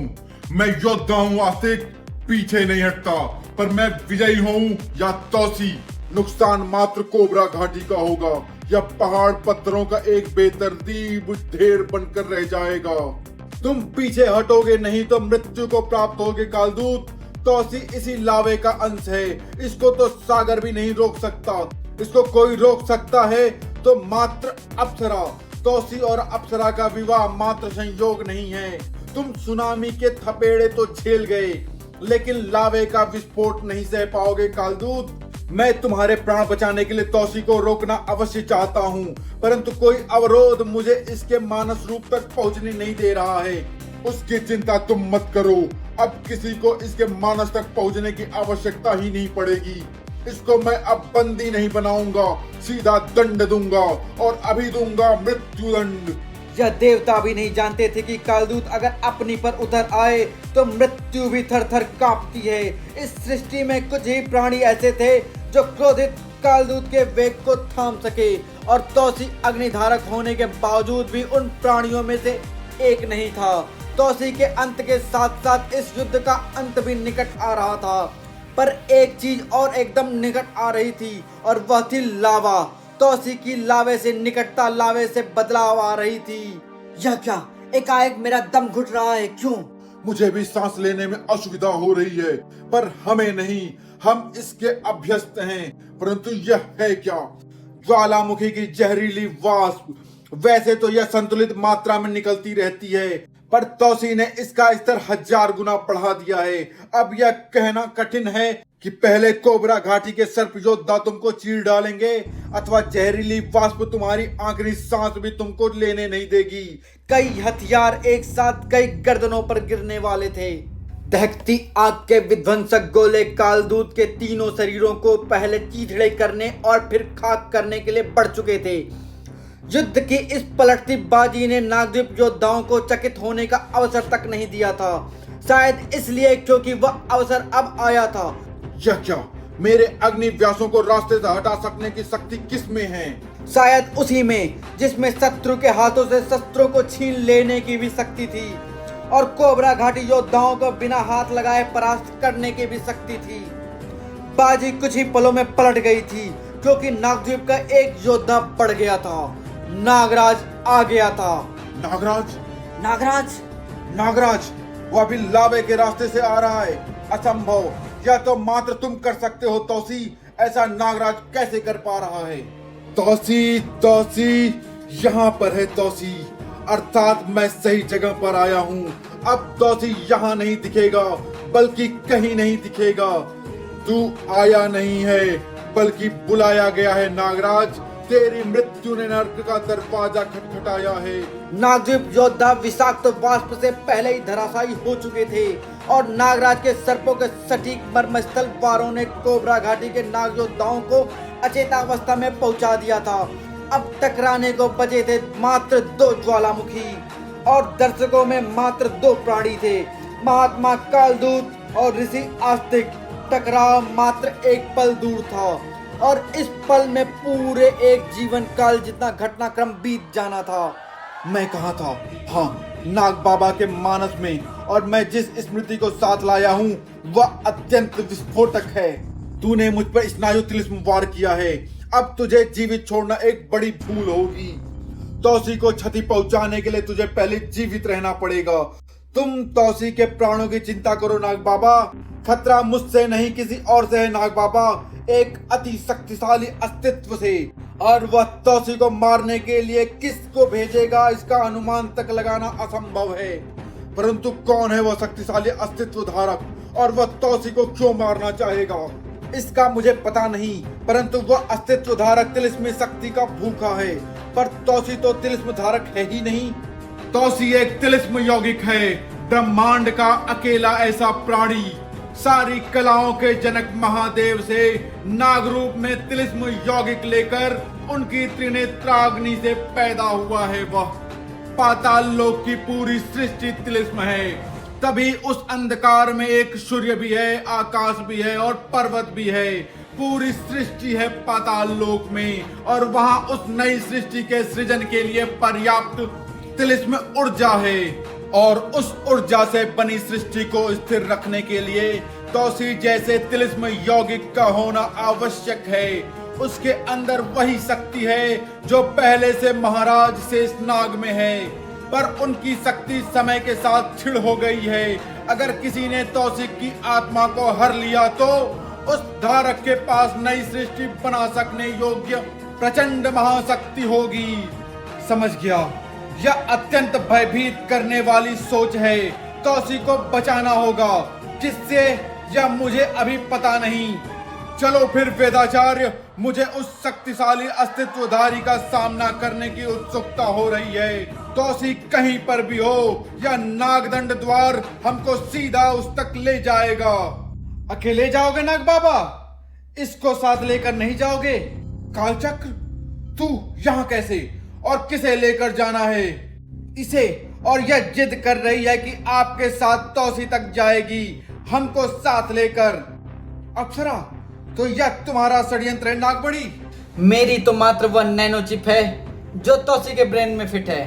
मैं योद्धा हूँ आस्तिक, पीछे नहीं हटता, पर मैं विजयी हूँ या तौसी। नुकसान मात्र कोबरा घाटी का होगा। यह पहाड़ पत्थरों का एक बेतरतीब ढेर बनकर रह जाएगा। तुम पीछे हटोगे नहीं तो मृत्यु को प्राप्त होगे कालदूत। तौसी इसी लावे का अंश है, इसको तो सागर भी नहीं रोक सकता। इसको कोई रोक सकता है तो मात्र अप्सरा। तौसी और अप्सरा का विवाह मात्र संयोग नहीं है। तुम सुनामी के थपेड़े तो झेल गए, लेकिन लावे का विस्फोट नहीं सह पाओगे कालदूत। मैं तुम्हारे प्राण बचाने के लिए तौसी को रोकना अवश्य चाहता हूँ, परंतु कोई अवरोध मुझे इसके मानस रूप तक पहुँचने नहीं दे रहा है। उसकी चिंता तुम मत करो। अब किसी को इसके मानस तक पहुँचने की आवश्यकता ही नहीं पड़ेगी। इसको मैं अब बंदी नहीं बनाऊंगा, सीधा दंड दूंगा, और अभी दूंगा मृत्यु दंड। यह देवता भी नहीं जानते थे कि कालदूत अगर अपनी पर उतर आए तो मृत्यु भी थर थर कांपती है। इस सृष्टि में कुछ ही प्राणी ऐसे थे जो क्रोधित कालदूत के वेग को थाम सके, और तौसी अग्निधारक होने के बावजूद भी उन प्राणियों में से एक नहीं था। तौसी के अंत के साथ साथ इस युद्ध का अंत भी निकट आ रहा था, पर एक चीज और एकदम निकट आ रही थी, और वह थी लावा। तौसी की लावे से निकटता, लावे से बदलाव आ रही थी। यह क्या? एकाएक मेरा दम घुट रहा है, क्यों? मुझे भी सांस लेने में असुविधा हो रही है, पर हमें नहीं, हम इसके अभ्यस्त हैं। परंतु यह है क्या? ज्वालामुखी की जहरीली वाष्प। वैसे तो यह संतुलित मात्रा में निकलती रहती है, पर तौसी ने इसका स्तर 1000 गुना बढ़ा दिया है। अब यह कहना कठिन है कि पहले कोबरा घाटी के सर्प योद्धा तुमको चीर डालेंगे, अथवा जहरीली वाष्प तुम्हारी आखिरी सांस भी तुमको लेने नहीं देगी। कई हथियार एक साथ कई गर्दनों पर गिरने वाले थे। दहकती आग के विध्वंसक गोले कालदूत के तीनों शरीरों को पहले चीथड़े करने और फिर खाक करने के लिए बढ़ चुके थे। युद्ध की इस पलटती बाजी ने नागद्वीप योद्धाओं को चकित होने का अवसर तक नहीं दिया था, शायद इसलिए क्योंकि वह अवसर अब आया था। यह क्या? मेरे अग्नि व्यासों को रास्ते से हटा सकने की शक्ति किस में है? शायद उसी में जिसमें शत्रु के हाथों से शस्त्रों को छीन लेने की भी शक्ति थी, और कोबरा घाटी योद्धाओं को बिना हाथ लगाए परास्त करने की भी शक्ति थी। बाजी कुछ ही पलों में पलट गई थी, क्योंकि नागद्वीप का एक योद्धा बढ़ गया था। नागराज आ गया था। नागराज? नागराज? नागराज, वह भी लावे के रास्ते से आ रहा है। असंभव, यह तो मात्र तुम कर सकते हो तौसी। ऐसा नागराज कैसे कर पा रहा है? तौसी, तौसी, यहाँ पर है तौसी, अर्थात मैं सही जगह पर आया हूँ। अब तौसी यहाँ नहीं दिखेगा, बल्कि कहीं नहीं दिखेगा। तू आया नहीं है, बल्कि बुलाया गया है नागराज। तेरी मृत्यु ने नर्क का दरवाजा खटखटाया है। नागद्वीप योद्धा विषाक्त वाष्प से पहले ही धराशायी हो चुके थे और नागराज के सर्पों के सटीक मर्मस्थल वारों ने कोबरा घाटी के नाग योद्धाओं को अचेतावस्था में पहुंचा दिया था। अब टकराने को बचे थे मात्र 2 ज्वालामुखी और दर्शकों में मात्र 2 प्राणी थे, महात्मा कालदूत और ऋषि आस्तिक। टकराव मात्र एक पल दूर था और इस पल में पूरे एक जीवन काल जितना घटनाक्रम बीत जाना था। मैं कहाँ था? हाँ, नाग बाबा के मानस में, और मैं जिस स्मृति को साथ लाया हूँ वह अत्यंत विस्फोटक है। तूने मुझ पर स्नायु तिलिस्म वार किया है। अब तुझे जीवित छोड़ना एक बड़ी भूल होगी। तौसी को क्षति पहुंचाने के लिए तुझे पहले जीवित रहना पड़ेगा। तुम तौसी के प्राणों की चिंता करो नाग बाबा। खतरा मुझसे नहीं किसी और से है नाग बाबा, एक अति शक्तिशाली अस्तित्व से। और वह तौसी को मारने के लिए किसको भेजेगा इसका अनुमान तक लगाना असंभव है। परंतु कौन है वह शक्तिशाली अस्तित्व धारक और वह तौसी को क्यों मारना चाहेगा, इसका मुझे पता नहीं। परंतु वह अस्तित्व धारक तिलिस्मी शक्ति का भूखा है, पर तौसी तो तिलिस्म धारक है ही नहीं। तौसी एक तिलिस्म यौगिक है, ब्रह्मांड का अकेला ऐसा प्राणी। सारी कलाओं के जनक महादेव से नाग रूप में तिलिस्म यौगिक लेकर उनकी त्रिनेत्राग्नि से पैदा हुआ है वह। पाताल लोक की पूरी सृष्टि तिलिस्म है। तभी उस अंधकार में एक सूर्य भी है, आकाश भी है और पर्वत भी है। पूरी सृष्टि है पाताल लोक में और वहां उस नई सृष्टि के सृजन के लिए पर्याप्त तिलिस्म ऊर्जा है। और उस ऊर्जा से बनी सृष्टि को स्थिर रखने के लिए तौसी जैसे तिलिस्म यौगिक का होना आवश्यक है। उसके अंदर वही शक्ति है जो पहले से महाराज शेषनाग में है, पर उनकी शक्ति समय के साथ क्षीण हो गई है। अगर किसी ने तौसी की आत्मा को हर लिया तो उस धारक के पास नई सृष्टि बना सकने योग्य प्रचंड महाशक्ति होगी। समझ गया, यह अत्यंत भयभीत करने वाली सोच है। तौसी को बचाना होगा, जिससे यह मुझे अभी पता नहीं। चलो फिर वेदाचार्य, मुझे उस शक्तिशाली अस्तित्वधारी का सामना करने की उत्सुकता हो रही है। तौसी कहीं पर भी हो, यह नागदंड द्वार हमको सीधा उस तक ले जाएगा। अकेले जाओगे नाग बाबा? इसको साथ लेकर नहीं जाओगे? कालचक्र, तू यहाँ कैसे और किसे लेकर जाना है? इसे, और यह जिद कर रही है कि आपके साथ तौसी तक जाएगी, हमको साथ लेकर। अप्सरा, तो यह तुम्हारा षड्यंत्र है नागमणि? मेरी तो मात्र वह नैनो चिप है जो तौसी के ब्रेन में फिट है।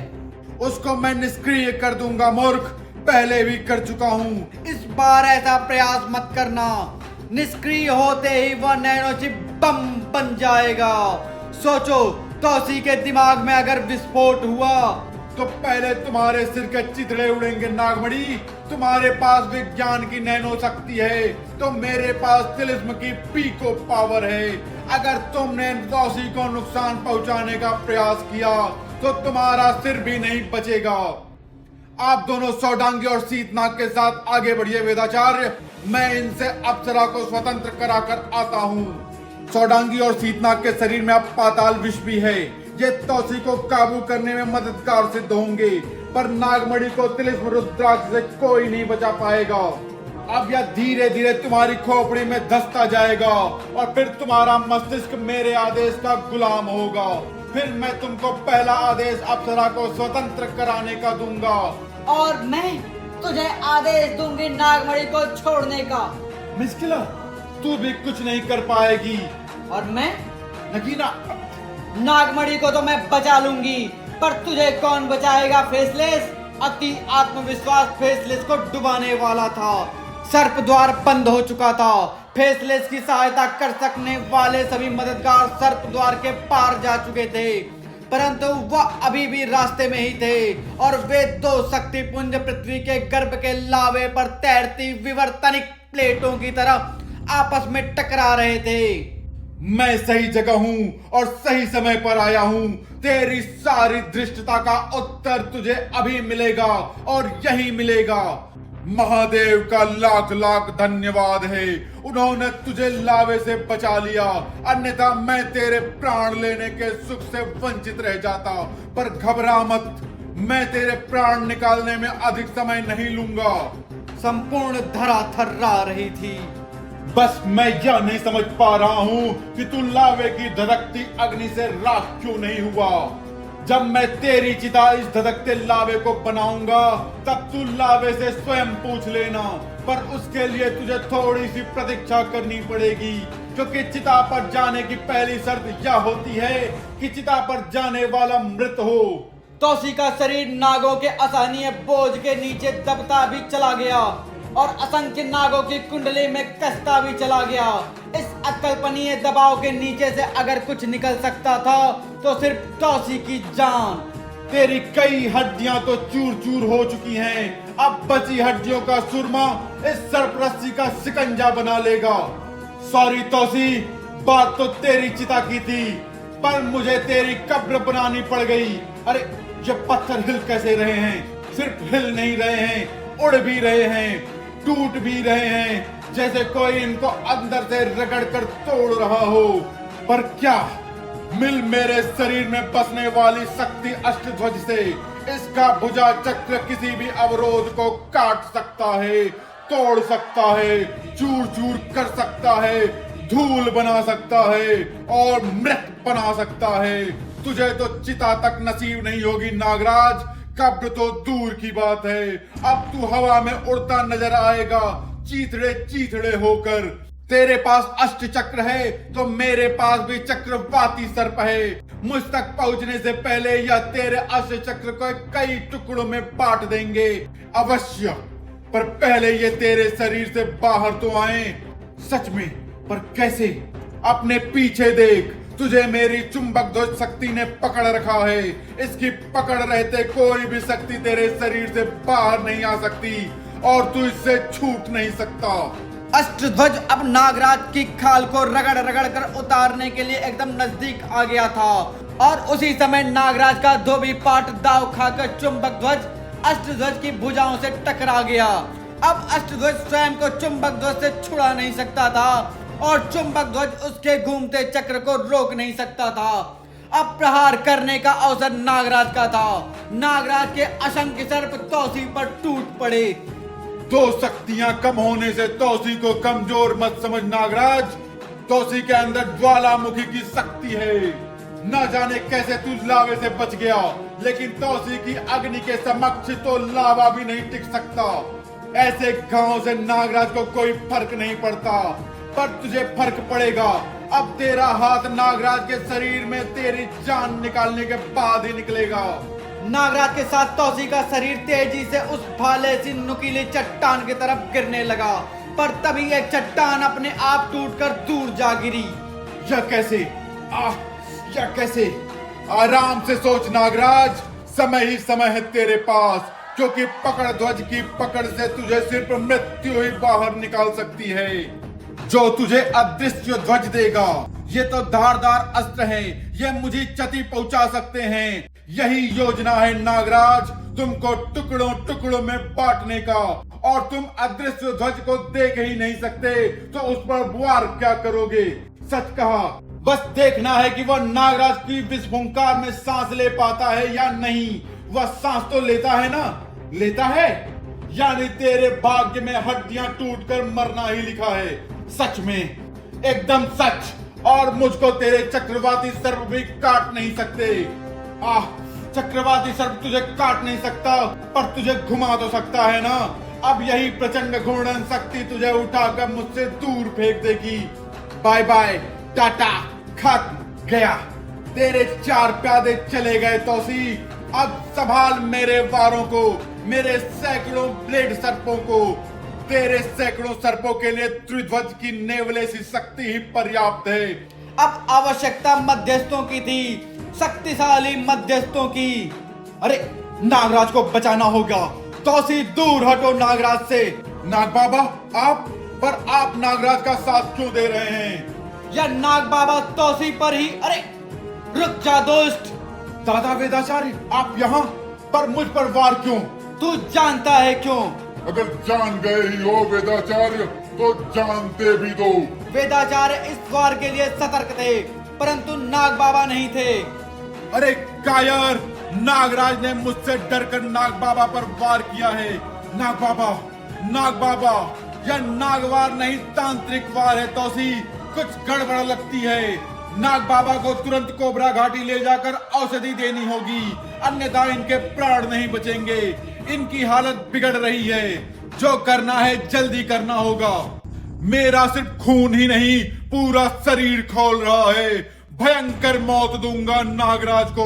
उसको मैं निष्क्रिय कर दूंगा मूर्ख, पहले भी कर चुका हूँ। इस बार ऐसा प्रयास मत करना। निष्क्रिय होते ही वह नैनोचिप बम बन जाएगा। सोचो, तौसी के दिमाग में अगर विस्फोट हुआ तो पहले तुम्हारे सिर के चिथड़े उड़ेंगे नागमणि। तुम्हारे पास विज्ञान की नैनो शक्ति है तो मेरे पास तिलिस्म की पीको पावर है। अगर तुमने तौसी को नुकसान पहुंचाने का प्रयास किया तो तुम्हारा सिर भी नहीं बचेगा। आप दोनों सौडांगी और शीतनाग के साथ आगे बढ़िए वेदाचार्य, मैं इनसे अप्सरा को स्वतंत्र कराकर आता हूँ। सौडांगी और शीतनाग के शरीर में अब पाताल विष भी है, ये तौसी को काबू करने में मददगार सिद्ध होंगे, पर नागमणि को तिलिस्म रुद्राक्ष से कोई नहीं बचा पाएगा। अब यह धीरे धीरे तुम्हारी खोपड़ी में धंसता जाएगा और फिर तुम्हारा मस्तिष्क मेरे आदेश का गुलाम होगा। फिर मैं तुमको पहला आदेश अप्सरा को स्वतंत्र कराने का दूंगा। और मैं तुझे आदेश दूंगी नागमणि को छोड़ने का। मिस्किला, तू भी कुछ नहीं कर पाएगी। और मैं नगीना, नागमणि को तो मैं बचा लूंगी, पर तुझे कौन बचाएगा फेसलेस? अति आत्मविश्वास फेसलेस को डुबाने वाला था। सर्प द्वार बंद हो चुका था। फेसलेस की सहायता कर सकने वाले सभी मददगार सर्प द्वार के पार जा चुके थे, परंतु वह अभी भी रास्ते में ही थे और वे 2 शक्तिपुंज पृथ्वी के गर्भ के लावे पर तैरती विवर्तनिक प्लेटों की तरह आपस में टकरा रहे थे। मैं सही जगह हूं और सही समय पर आया हूं। तेरी सारी धृष्टता का उत्तर तुझे अभी मिलेगा और यही मिलेगा। महादेव का लाख लाख धन्यवाद है, उन्होंने तुझे लावे से बचा लिया, अन्यथा मैं तेरे प्राण लेने के सुख से वंचित रह जाता। पर घबरा मत, मैं तेरे प्राण निकालने में अधिक समय नहीं लूंगा। संपूर्ण धरा थर्रा रही थी। बस मैं यह नहीं समझ पा रहा हूं कि तू लावे की धधकती अग्नि से राख क्यों नहीं हुआ। जब मैं तेरी चिता इस धधकते लावे को बनाऊंगा तब तू लावे से स्वयं पूछ लेना, पर उसके लिए तुझे थोड़ी सी प्रतीक्षा करनी पड़ेगी, क्योंकि चिता पर जाने की पहली शर्त यह होती है कि चिता पर जाने वाला मृत हो। तोसी का शरीर नागों के असहनीय बोझ के नीचे दबता भी चला गया और असंख्य नागों की कुंडली में कसता भी चला गया। इस अकल्पनीय दबाव के नीचे से अगर कुछ निकल सकता था तो सिर्फ तोसी की जान। तेरी कई हड्डियां तो चूर चूर हो चुकी हैं, अब बची हड्डियों का सुरमा इस सर्परस्सी का शिकंजा बना लेगा। सॉरी तोसी, बात तो तेरी चिता की थी, पर मुझे तेरी कब्र बनानी पड़ गई। अरे ये पत्थर हिल कैसे रहे हैं? सिर्फ हिल नहीं रहे हैं, उड़ भी रहे हैं, टूट भी रहे हैं, जैसे कोई इनको अंदर से रगड़ कर तोड़ रहा हो। पर क्या मिल मेरे शरीर में बसने वाली शक्ति अष्टध्वज से इसका भुजा चक्र किसी भी अवरोध को काट सकता है, तोड़ सकता है, चूर चूर कर सकता है, धूल बना सकता है और मृत बना सकता है। तुझे तो चिता तक नसीब नहीं होगी नागराज, कब्र तो दूर की बात है। अब तू हवा में उड़ता नजर आएगा, चीथड़े चीथड़े होकर। तेरे पास अष्ट चक्र है तो मेरे पास भी चक्रवाती सर्प है। मुझ तक पहुंचने से पहले यह तेरे अष्ट चक्र को कई टुकड़ों में बांट देंगे अवश्य, पर पहले ये तेरे शरीर से बाहर तो आए। सच में, पर कैसे? अपने पीछे देख, तुझे मेरी चुंबक ध्वज शक्ति ने पकड़ रखा है। इसकी पकड़ रहते कोई भी शक्ति तेरे शरीर से बाहर नहीं आ सकती और तू इससे छूट नहीं सकता। अष्टध्वज अब नागराज की खाल को रगड़ रगड़ कर उतारने के लिए एकदम नजदीक आ गया था और उसी समय नागराज का धोबी पाट दाव खाकर चुंबक ध्वज अष्टध्वज की भुजाओं से टकरा गया। अब अष्टध्वज स्वयं को चुंबक ध्वज से छुड़ा नहीं सकता था और चुंबक ध्वज उसके घूमते चक्र को रोक नहीं सकता था। अब प्रहार करने का अवसर नागराज का था। नागराज के असंख्य सर्प तौसी पर टूट पड़े। दो शक्तियां कम होने से तौसी को कमजोर मत समझ नागराज। तौसी के अंदर ज्वालामुखी की शक्ति है। न जाने कैसे तू लावे से बच गया, लेकिन तौसी की अग्नि के समक्ष तो लावा भी नहीं टिक सकता। ऐसे गांव से नागराज को कोई फर्क नहीं पड़ता, पर तुझे फर्क पड़ेगा। अब तेरा हाथ नागराज के शरीर में तेरी जान निकालने के बाद ही निकलेगा। नागराज के साथ तौसी का शरीर तेजी से उस भाले सी नुकीली चट्टान की तरफ गिरने लगा, पर तभी एक चट्टान अपने आप टूटकर दूर जा गिरी। यह कैसे? यह कैसे? आराम से सोच नागराज, समय ही समय है तेरे पास, क्योंकि पकड़ ध्वज की पकड़ से तुझे सिर्फ मृत्यु ही बाहर निकाल सकती है, जो तुझे अदृश्य ध्वज देगा। ये तो धारदार अस्त्र है, ये मुझे क्षति पहुंचा सकते हैं। यही योजना है नागराज, तुमको टुकड़ों टुकड़ों में बांटने का, और तुम अदृश्य ध्वज को देख ही नहीं सकते तो उस पर वार क्या करोगे? सच कहा, बस देखना है कि वह नागराज की विस्फुंकार में सांस ले पाता है या नहीं। वह सांस तो लेता है ना? लेता है, यानी तेरे भाग्य में हड्डियां टूटकर मरना ही लिखा है। सच में, एकदम सच। और मुझको तेरे चक्रवाती सर्प भी काट नहीं सकते। चक्रवाती सर्प तुझे काट नहीं सकता, पर तुझे घुमा तो सकता है ना। अब यही प्रचंड घूर्णन शक्ति तुझे उठाकर मुझसे दूर फेंक देगी। बाय बाय, टाटा, खत्म, गया। तेरे 4 प्यादे चले गए तौसी। अब संभाल मेरे वारों को, मेरे सैकड़ों ब्लेड सर्पों को। तेरे सैकड़ों सर्पों के लिए त्रिध्वज की नेवले सी शक्ति ही पर्याप्त है। अब आवश्यकता मध्यस्थों की थी, शक्तिशाली मध्यस्थों की। अरे नागराज को बचाना होगा। तौसी दूर हटो नागराज से। नाग बाबा, आप नागराज का साथ क्यों दे रहे हैं? या नाग बाबा तौसी पर ही। अरे रुक जा दोस्त। दादा वेदाचार्य, आप यहाँ पर मुझ पर वार क्यों? तू जानता है क्यों? अगर जान गए ही हो वेदाचार्य तो जानते भी दो। वेदाचार्य इस वार के लिए सतर्क थे, परंतु नाग बाबा नहीं थे। अरे कायर, नागराज ने मुझसे डरकर नाग बाबा पर वार किया है। नाग बाबा, यह नागवार नहीं तांत्रिक वार है तौसी। कुछ गड़बड़ लगती है। नाग बाबा को तुरंत कोबरा घाटी ले जाकर औषधि देनी होगी, अन्यथा इनके प्राण नहीं बचेंगे। इनकी हालत बिगड़ रही है। जो करना है जल्दी करना होगा। मेरा सिर्फ खून ही नहीं, पूरा शरीर खौल रहा है। भयंकर मौत दूंगा नागराज को।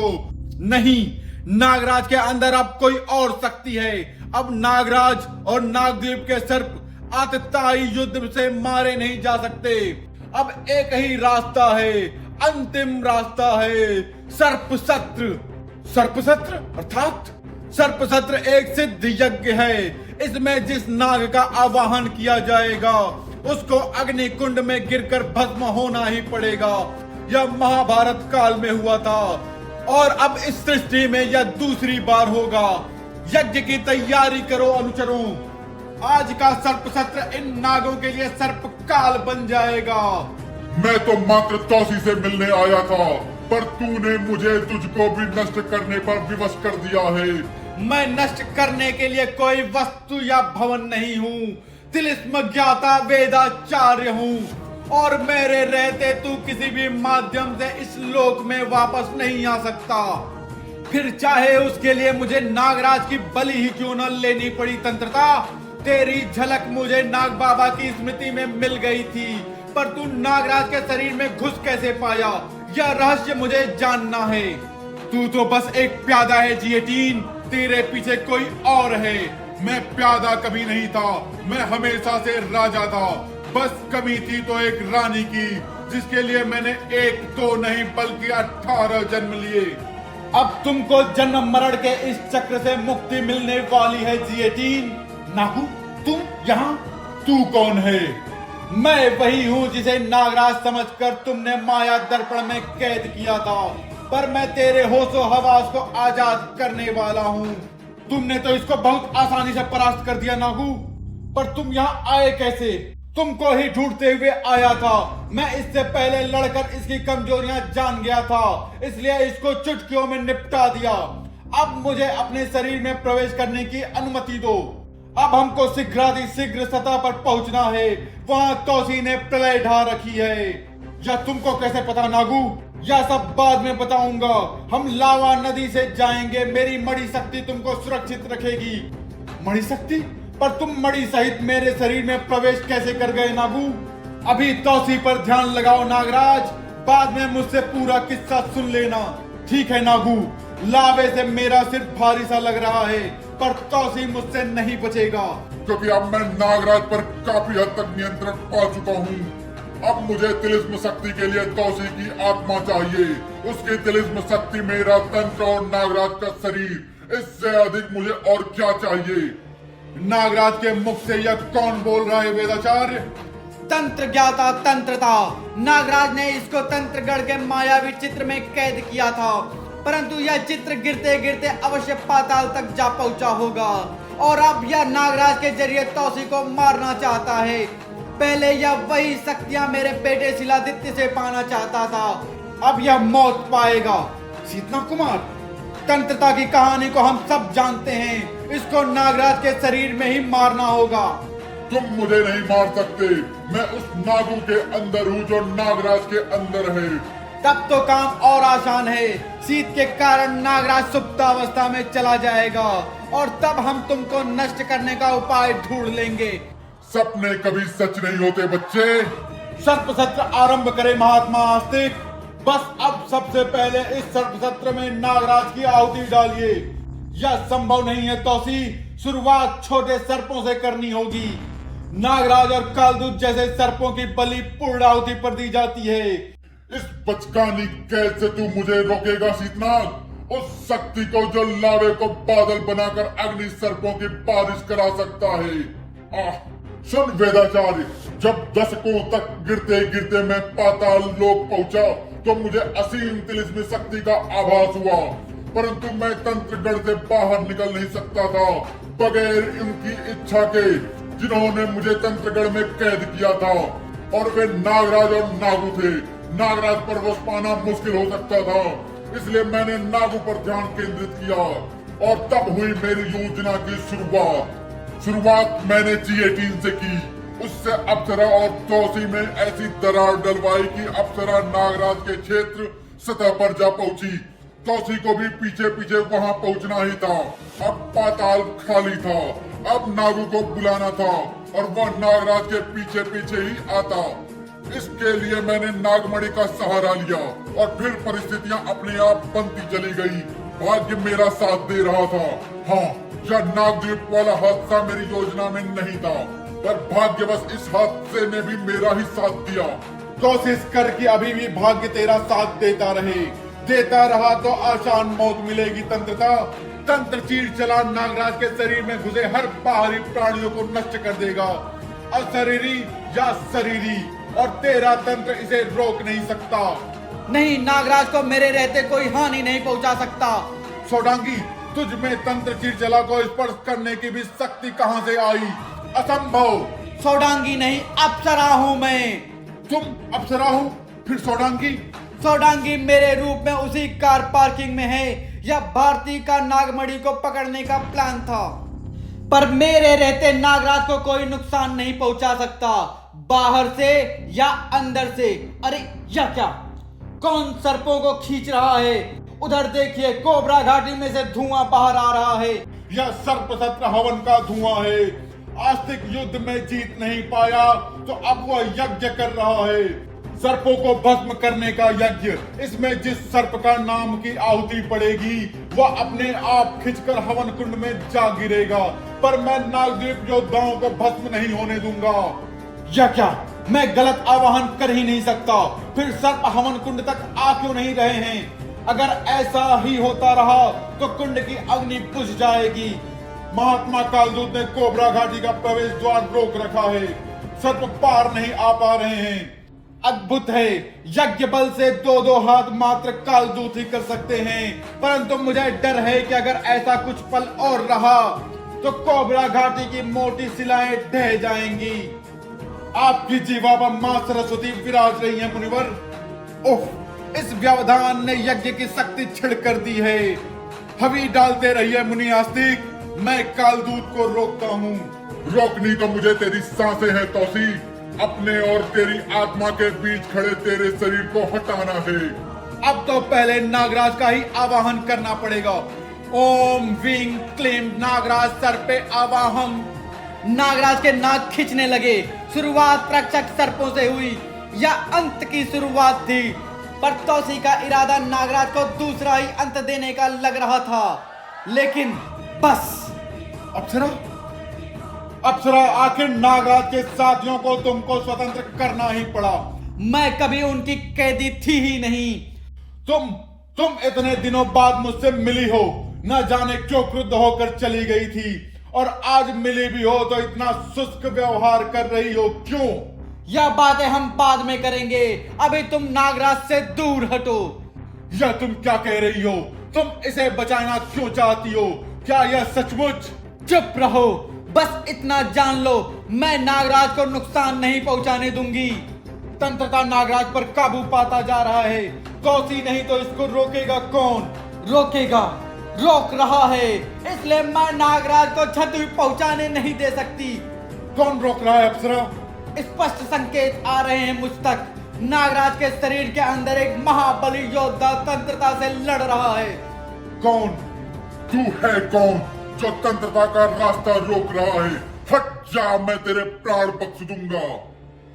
नहीं, नागराज के अंदर अब कोई और शक्ति है। अब नागराज और नागद्वीप के सर्प आतताई युद्ध से मारे नहीं जा सकते। अब एक ही रास्ता है, अंतिम रास्ता है, सर्प सत्र। सर्प सत्र अर्थात सर्प सत्र एक सिद्ध यज्ञ है। इसमें जिस नाग का आवाहन किया जाएगा उसको अग्नि कुंड में गिरकर भस्म होना ही पड़ेगा। यह महाभारत काल में हुआ था और अब इस सृष्टि में यह दूसरी बार होगा। यज्ञ की तैयारी करो अनुचरों। आज का सर्प सत्र इन नागों के लिए सर्प काल बन जाएगा। मैं तो मात्र तौसी से मिलने आया था, पर तूने मुझे तुझको भी नष्ट करने पर विवश कर दिया है। मैं नष्ट करने के लिए कोई वस्तु या भवन नहीं हूँ। तिलिस्म ज्ञाता वेदाचार्य हूँ और मेरे रहते तू किसी भी माध्यम से इस लोक में वापस नहीं आ सकता। फिर चाहे उसके लिए मुझे नागराज की बलि ही क्यों न लेनी पड़ी। तंत्रता, तेरी झलक मुझे नाग बाबा की स्मृति में मिल गई थी, पर तू नागराज के शरीर में घुस कैसे पाया, यह रहस्य मुझे जानना है। तू तो बस एक प्यादा है G18, तेरे पीछे कोई और है। मैं प्यादा कभी नहीं था, मैं हमेशा से राजा था। बस कमी थी तो एक रानी की, जिसके लिए मैंने एक तो नहीं बल्कि 18 जन्म लिए। अब तुमको जन्म मरण के इस चक्र से मुक्ति मिलने वाली है G18। नागू, तुम यहाँ? तू कौन है? मैं वही हूँ जिसे नागराज समझकर तुमने माया दर्पण में कैद किया था, पर मैं तेरे होशो हवास को आजाद करने वाला हूँ। तुमने तो इसको बहुत आसानी से परास्त कर दिया नागू, पर तुम यहाँ आए कैसे? तुमको ही ढूंढते हुए आया था। मैं इससे पहले लड़कर इसकी कमजोरियां जान गया था, इसलिए इसको चुटकियों में निपटा दिया। अब मुझे अपने शरीर में प्रवेश करने की अनुमति दो। अब हमको शीघ्र सतह पर पहुंचना है। वहां तौसी ने प्रलय ढा रखी है। या तुमको कैसे पता नागू? यह सब बाद में बताऊंगा। हम लावा नदी से जाएंगे। मेरी मणि शक्ति तुमको सुरक्षित रखेगी। मणि शक्ति? पर तुम मणि सहित मेरे शरीर में प्रवेश कैसे कर गए नागू? अभी तौसी पर ध्यान लगाओ नागराज, बाद में मुझसे पूरा किस्सा सुन लेना। ठीक है नागू, लावे से मेरा सिर भारी सा लग रहा है, पर तौसी मुझसे नहीं बचेगा। क्योंकि अब मैं नागराज पर काफी हद तक नियंत्रण पा चुका हूँ। अब मुझे तिलिस्म शक्ति के लिए तौसी की आत्मा चाहिए। उसकी तिलिस्म शक्ति मेरा तंत्र और नागराज का शरीर। इससे अधिक मुझे और क्या चाहिए? नागराज के मुख से यह कौन बोल रहा है वेदाचार्य? तंत्र ज्ञाता तंत्रता। नागराज ने इसको तंत्रगढ़ के मायावी चित्र में कैद किया था, परंतु यह चित्र गिरते गिरते अवश्य पाताल तक जा पहुंचा होगा और अब यह नागराज के जरिए तौसी को मारना चाहता है। पहले यह वही शक्तियां मेरे बेटे शिलादित्य से पाना चाहता था, अब यह मौत पाएगा। सीतना कुमार, तंत्रता की कहानी को हम सब जानते हैं। इसको नागराज के शरीर में ही मारना होगा। तुम मुझे नहीं मार सकते। मैं उस नागू के अंदर हूँ जो नागराज के अंदर है। तब तो काम और आसान है। शीत के कारण नागराज सुप्तावस्था में चला जाएगा और तब हम तुमको नष्ट करने का उपाय ढूंढ लेंगे। सपने कभी सच नहीं होते बच्चे। सर्प सत्र आरंभ करे महात्मा आस्तिक। बस अब सबसे पहले इस सर्प सत्र में नागराज की आहुति डालिए। यह संभव नहीं है तौसी, शुरुआत छोटे सर्पों से करनी होगी। नागराज और कालदूत जैसे सर्पों की बलि पूर्णाहुति पर दी जाती है। इस बचकानी कैद से तू मुझे रोकेगा शीतनाग? उस शक्ति को जो लावे को बादल बनाकर अग्नि सर्पों की बारिश करा सकता है। सुन वेदाचार्य, जब दशकों तक गिरते गिरते मैं पाताल लोक पहुंचा तो मुझे असीम तिलिस्मी शक्ति का आभास हुआ, परंतु मैं तंत्रगढ़ से बाहर निकल नहीं सकता था बगैर उनकी इच्छा के, जिन्होंने मुझे तंत्रगढ़ में कैद किया था। और वे नागराज और नागू थे। नागराज पर वश पाना मुश्किल हो सकता था, इसलिए मैंने नागू पर ध्यान केंद्रित किया और तब हुई मेरी योजना की शुरुआत मैंने G18 से की। उससे अप्सरा और तौसी में ऐसी दरार डलवाई कि अप्सरा नागराज के क्षेत्र सतह पर जा पहुंची। तौसी को भी पीछे पीछे वहां पहुंचना ही था। अब पाताल खाली था, अब नागू को बुलाना था और वह नागराज के पीछे पीछे ही आता। इसके लिए मैंने नागमणि का सहारा लिया और फिर परिस्थितियां अपने आप बनती चली गई। भाग्य मेरा साथ दे रहा था। हाँ, यह नागद्वीप वाला हादसा मेरी योजना में नहीं था, पर भाग्यवश इस हादसे ने भी मेरा ही साथ दिया। कोशिश कर कि अभी भी भाग्य तेरा साथ देता रहा तो आसान मौत मिलेगी। तंत्र चीर चला नागराज के शरीर में घुसे हर बाहरी प्राणियों को नष्ट कर देगा, अशरीरी या शरीरी, और तेरा तंत्र इसे रोक नहीं सकता। नहीं, नागराज को मेरे रहते कोई हानि नहीं पहुंचा सकता। सोडांगी, तुझ में तंत्र चीर चला को स्पर्श करने की भी शक्ति कहां से आई? असंभव। सोडांगी नहीं, अप्सरा हूं मैं। तुम अप्सरा हो? फिर सोडांगी? सोडांगी मेरे रूप में उसी कार पार्किंग में है। यह भारती का नागमणि को पकड़ने का प्लान था, पर मेरे रहते नागराज को कोई नुकसान नहीं पहुंचा सकता, बाहर से या अंदर से। अरे यह क्या? कौन सर्पों को खींच रहा है? उधर देखिए, कोबरा घाटी में से धुआं बाहर आ रहा है। यह सर्पसत्र हवन का धुआं है। आस्तिक युद्ध में जीत नहीं पाया तो अब वह यज्ञ कर रहा है, सर्पों को भस्म करने का यज्ञ। इसमें जिस सर्प का नाम की आहुति पड़ेगी वह अपने आप खिंचकर हवन कुंड में जा गिरेगा, पर मैं नागद्वीप योद्धाओं को भस्म नहीं होने दूंगा। यह क्या? मैं गलत आवाहन कर ही नहीं सकता। फिर सर्प हवन कुंड तक आ क्यों नहीं रहे हैं? अगर ऐसा ही होता रहा तो कुंड की अग्नि बुझ जाएगी। महात्मा कालदूत ने कोबरा घाटी का प्रवेश द्वार रोक रखा है, सर्प पार नहीं आ पा रहे हैं। अद्भुत है, यज्ञ बल से दो हाथ मात्र कालदूत ही कर सकते हैं, परंतु मुझे डर है कि अगर ऐसा कुछ पल और रहा तो कोबरा घाटी की मोटी शिलाएं ढह जाएंगी। आपकी जीवा पर मां सरस्वती विराज रही है मुनिवर। ओह, इस व्यवधान ने यज्ञ की शक्ति छिड़ कर दी है। हवी डालते रहिए मुनि आस्तिक, मैं कालदूत को रोकता हूँ। रोकनी तो मुझे तेरी सांसें हैं तौसी, अपने और तेरी आत्मा के बीच खड़े तेरे शरीर को हटाना है। अब तो पहले नागराज का ही आवाहन करना पड़ेगा। ओम वीं क्लीं नागराज सर्पे आवाहम। नागराज के नाग खींचने लगे। शुरुआत रक्षक सर्पों से हुई, या अंत की शुरुआत थी, पर तौसी का इरादा नागराज को दूसरा ही अंत देने का लग रहा था। लेकिन बस अप्सरा, आखिर नागराज के साथियों को तुमको स्वतंत्र करना ही पड़ा। मैं कभी उनकी कैदी थी ही नहीं। तुम इतने दिनों बाद मुझसे मिली हो, न जाने क्यों क्रुद्ध होकर चली गई थी, और आज मिली भी हो तो इतना शुष्क व्यवहार कर रही हो, क्यों? यह बातें हम बाद में करेंगे, अभी तुम नागराज से दूर हटो। यह तुम क्या कह रही हो? तुम इसे बचाना क्यों चाहती हो? क्या यह सचमुच? चुप रहो, बस इतना जान लो, मैं नागराज को नुकसान नहीं पहुंचाने दूंगी। तंत्रता नागराज पर काबू पाता जा रहा है, तौसी नहीं तो इसको रोकेगा कौन? रोक रहा है, इसलिए मैं नागराज को क्षति पहुंचाने नहीं दे सकती। कौन रोक रहा है अप्सरा? स्पष्ट संकेत आ रहे हैं मुझ तक। नागराज के शरीर के अंदर एक महाबली योद्धा तंत्रता से लड़ रहा है। कौन? तू है कौन जो तंत्रता का रास्ता रोक रहा है? हट जा, मैं तेरे प्राण बख्श दूंगा।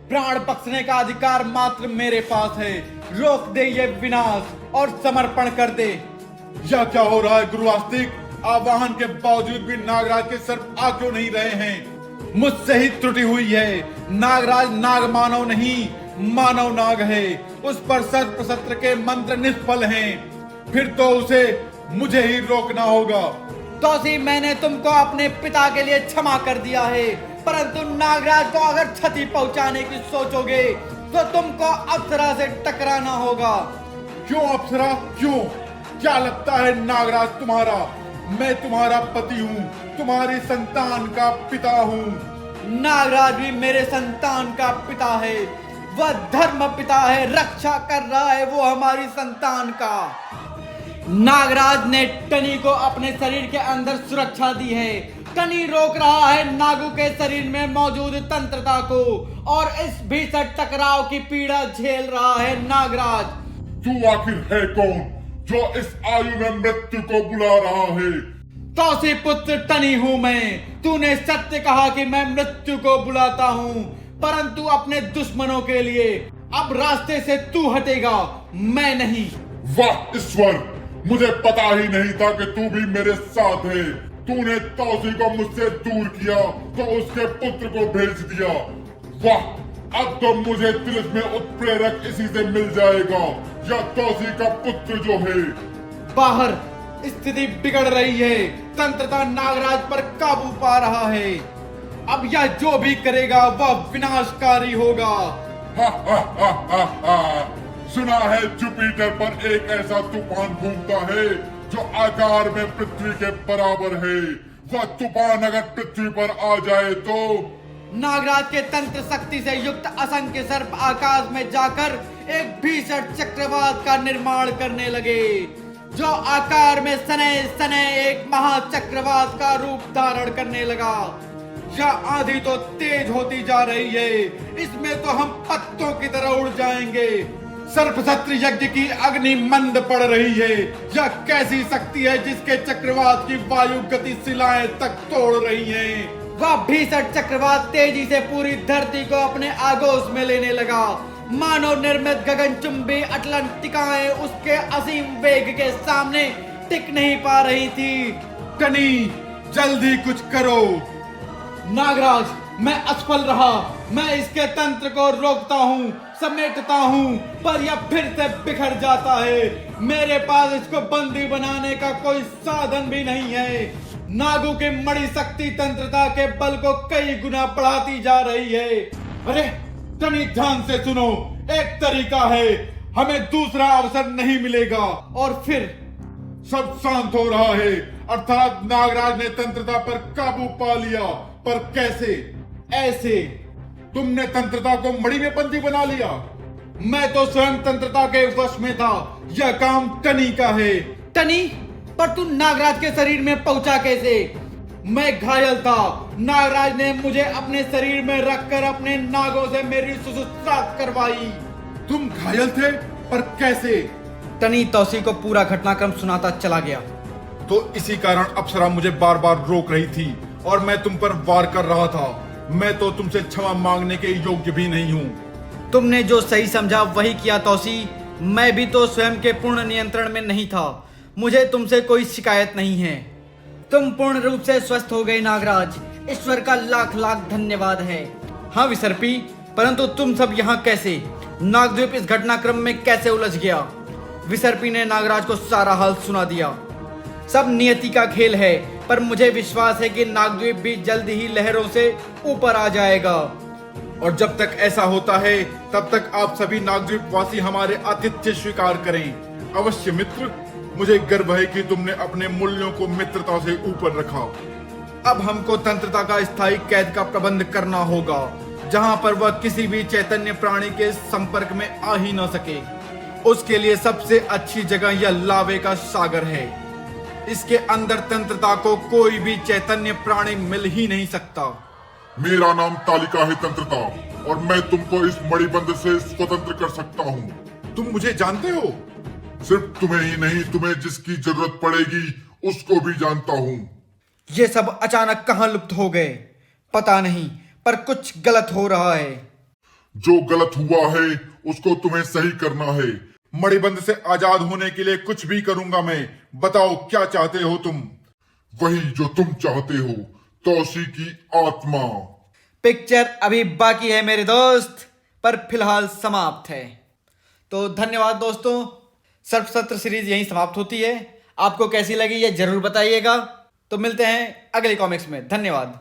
प्राण बख्शने का अधिकार मात्र मेरे पास है। रोक दे ये विनाश और समर्पण कर दे। यह क्या हो रहा है गुरु आस्तिक? आवाहन के बावजूद भी नागराज के सर्प आ क्यों नहीं रहे हैं? मुझसे ही त्रुटि हुई है। नागराज नाग मानव नहीं, मानव नाग है। उस पर सर्प सत्र के मंत्र निष्फल हैं। फिर तो उसे मुझे ही रोकना होगा। तौसी, मैंने तुमको अपने पिता के लिए क्षमा कर दिया है। परंतु नागराज को अगर क्षति पहुंचाने की सोचोगे तो तुमको अप्सरा से टकराना होगा। क्यों अप्सरा, क्यों? क्या लगता है नागराज तुम्हारा? मैं तुम्हारा पति हूँ, तुम्हारी संतान का पिता हूँ। नागराज भी मेरे संतान का पिता है, वह धर्म पिता है, रक्षा कर रहा है वो हमारी संतान का। नागराज ने टनी को अपने शरीर के अंदर सुरक्षा दी है। टनी रोक रहा है नागू के शरीर में मौजूद तंत्रता को और इस भीषण टकराव की पीड़ा झेल रहा है नागराज। तू आखिर है कौन जो इस आयु में मृत्यु को बुला रहा है? तौसी पुत्र टनी हूं मैं। तूने सत्य कहा कि मैं मृत्यु को बुलाता हूं, परंतु अपने दुश्मनों के लिए। अब रास्ते से तू हटेगा, मैं नहीं। वाह ईश्वर, मुझे पता ही नहीं था कि तू भी मेरे साथ है। तूने तौसी को मुझसे दूर किया तो उसके पुत्र को भेज दिया। वाह, अब तो मुझे तिलिस्म में उत्प्रेरक इसी से मिल जाएगा, या तौसी का पुत्र जो है। बाहर स्थिति बिगड़ रही है, तंत्रता नागराज पर काबू पा रहा है। अब यह जो भी करेगा वह विनाशकारी होगा। हा हा हा हा हा। सुना है जुपिटर पर एक ऐसा तूफान घूमता है जो आकार में पृथ्वी के बराबर है। वह तूफान अगर पृथ्वी पर आ जाए तो नागराज के तंत्र शक्ति से युक्त असंख्य सर्प आकाश में जाकर एक भीषण चक्रवात का निर्माण करने लगे, जो आकार में सने सने एक महाचक्रवात का रूप धारण करने लगा। यह आंधी तो तेज होती जा रही है, इसमें तो हम पत्तों की तरह उड़ जाएंगे। सर्पशस्त्र यज्ञ की अग्नि मंद पड़ रही है। यह कैसी शक्ति है जिसके चक्रवात की वायु गति शिलाएं तक तोड़ रही हैं। वह भीषण चक्रवात तेजी से पूरी धरती को अपने आगोश में लेने लगा। मानव निर्मित गगनचुंबी अटलांटिकाएं उसके असीम वेग के सामने टिक नहीं पा रही थी। टनी, जल्दी कुछ करो। नागराज, मैं असफल रहा। मैं इसके तंत्र को रोकता हूँ, समेटता हूँ, पर यह फिर से बिखर जाता है। मेरे पास इसको बंदी बनाने का कोई साधन भी नहीं है। नागू की मणि शक्ति तंत्रता के बल को कई गुना बढ़ाती जा रही है। अरे टनी, ध्यान से सुनो, एक तरीका है, हमें दूसरा अवसर नहीं मिलेगा। और फिर सब शांत हो रहा है, अर्थात नागराज ने तंत्रता पर काबू पा लिया। पर कैसे? ऐसे तुमने तंत्रता को मणि में बंदी बना लिया? मैं तो स्वयं तंत्रता के वश में था। यह काम टनी का है। टनी, पर तू नागराज के शरीर में पहुंचा कैसे? मैं घायल था। नागराज ने मुझे अपने शरीर में रखकर अपने नागों से मेरी सुश्रुषा करवाई। तुम घायल थे, पर कैसे? टनी तौसी को पूरा घटनाक्रम सुनाता चला गया। तो इसी कारण अप्सरा मुझे बार बार रोक रही थी और मैं तुम पर वार कर रहा था। मैं तो तुमसे क्षमा मांगने के योग्य भी नहीं हूँ। तुमने जो सही समझा वही किया तौसी। मैं भी तो स्वयं के पूर्ण नियंत्रण में नहीं था। मुझे तुमसे कोई शिकायत नहीं है। तुम पूर्ण रूप से स्वस्थ हो गए नागराज, ईश्वर का लाख लाख धन्यवाद है। हाँ विसर्पी, परंतु तुम सब यहाँ कैसे? नागद्वीप इस घटनाक्रम में कैसे उलझ गया? विसर्पी ने नागराज को सारा हाल सुना दिया। सब नियति का खेल है, पर मुझे विश्वास है कि नागद्वीप भी जल्द ही लहरों से ऊपर आ जाएगा। और जब तक ऐसा होता है तब तक आप सभी नागद्वीप वासी हमारे आतिथ्य स्वीकार करें। अवश्य मित्र, मुझे गर्व है कि तुमने अपने मूल्यों को मित्रता से ऊपर रखा। अब हमको तंत्रता का स्थायी कैद का प्रबंध करना होगा, जहां पर वह किसी भी चैतन्य प्राणी के संपर्क में आ ही न सके। उसके लिए सबसे अच्छी जगह यह लावे का सागर है। इसके अंदर तंत्रता को कोई भी चैतन्य प्राणी मिल ही नहीं सकता। मेरा नाम तालिका है तंत्रता, और मैं तुमको इस मणिबंध से स्वतंत्र कर सकता हूँ। तुम मुझे जानते हो? सिर्फ तुम्हें ही नहीं, तुम्हें जिसकी जरूरत पड़ेगी उसको भी जानता हूँ। ये सब अचानक कहाँ लुप्त हो गए पता नहीं, पर कुछ गलत हो रहा है। जो गलत हुआ है उसको तुम्हें सही करना है। मणिबंध से आजाद होने के लिए कुछ भी करूंगा मैं। बताओ क्या चाहते हो तुम? वही जो तुम चाहते हो, तौसी की आत्मा। पिक्चर अभी बाकी है मेरे दोस्त, पर फिलहाल समाप्त है। तो धन्यवाद दोस्तों। सर्पसत्र सीरीज यहीं समाप्त होती है। आपको कैसी लगी ये जरूर बताइएगा। तो मिलते हैं अगले कॉमिक्स में। धन्यवाद।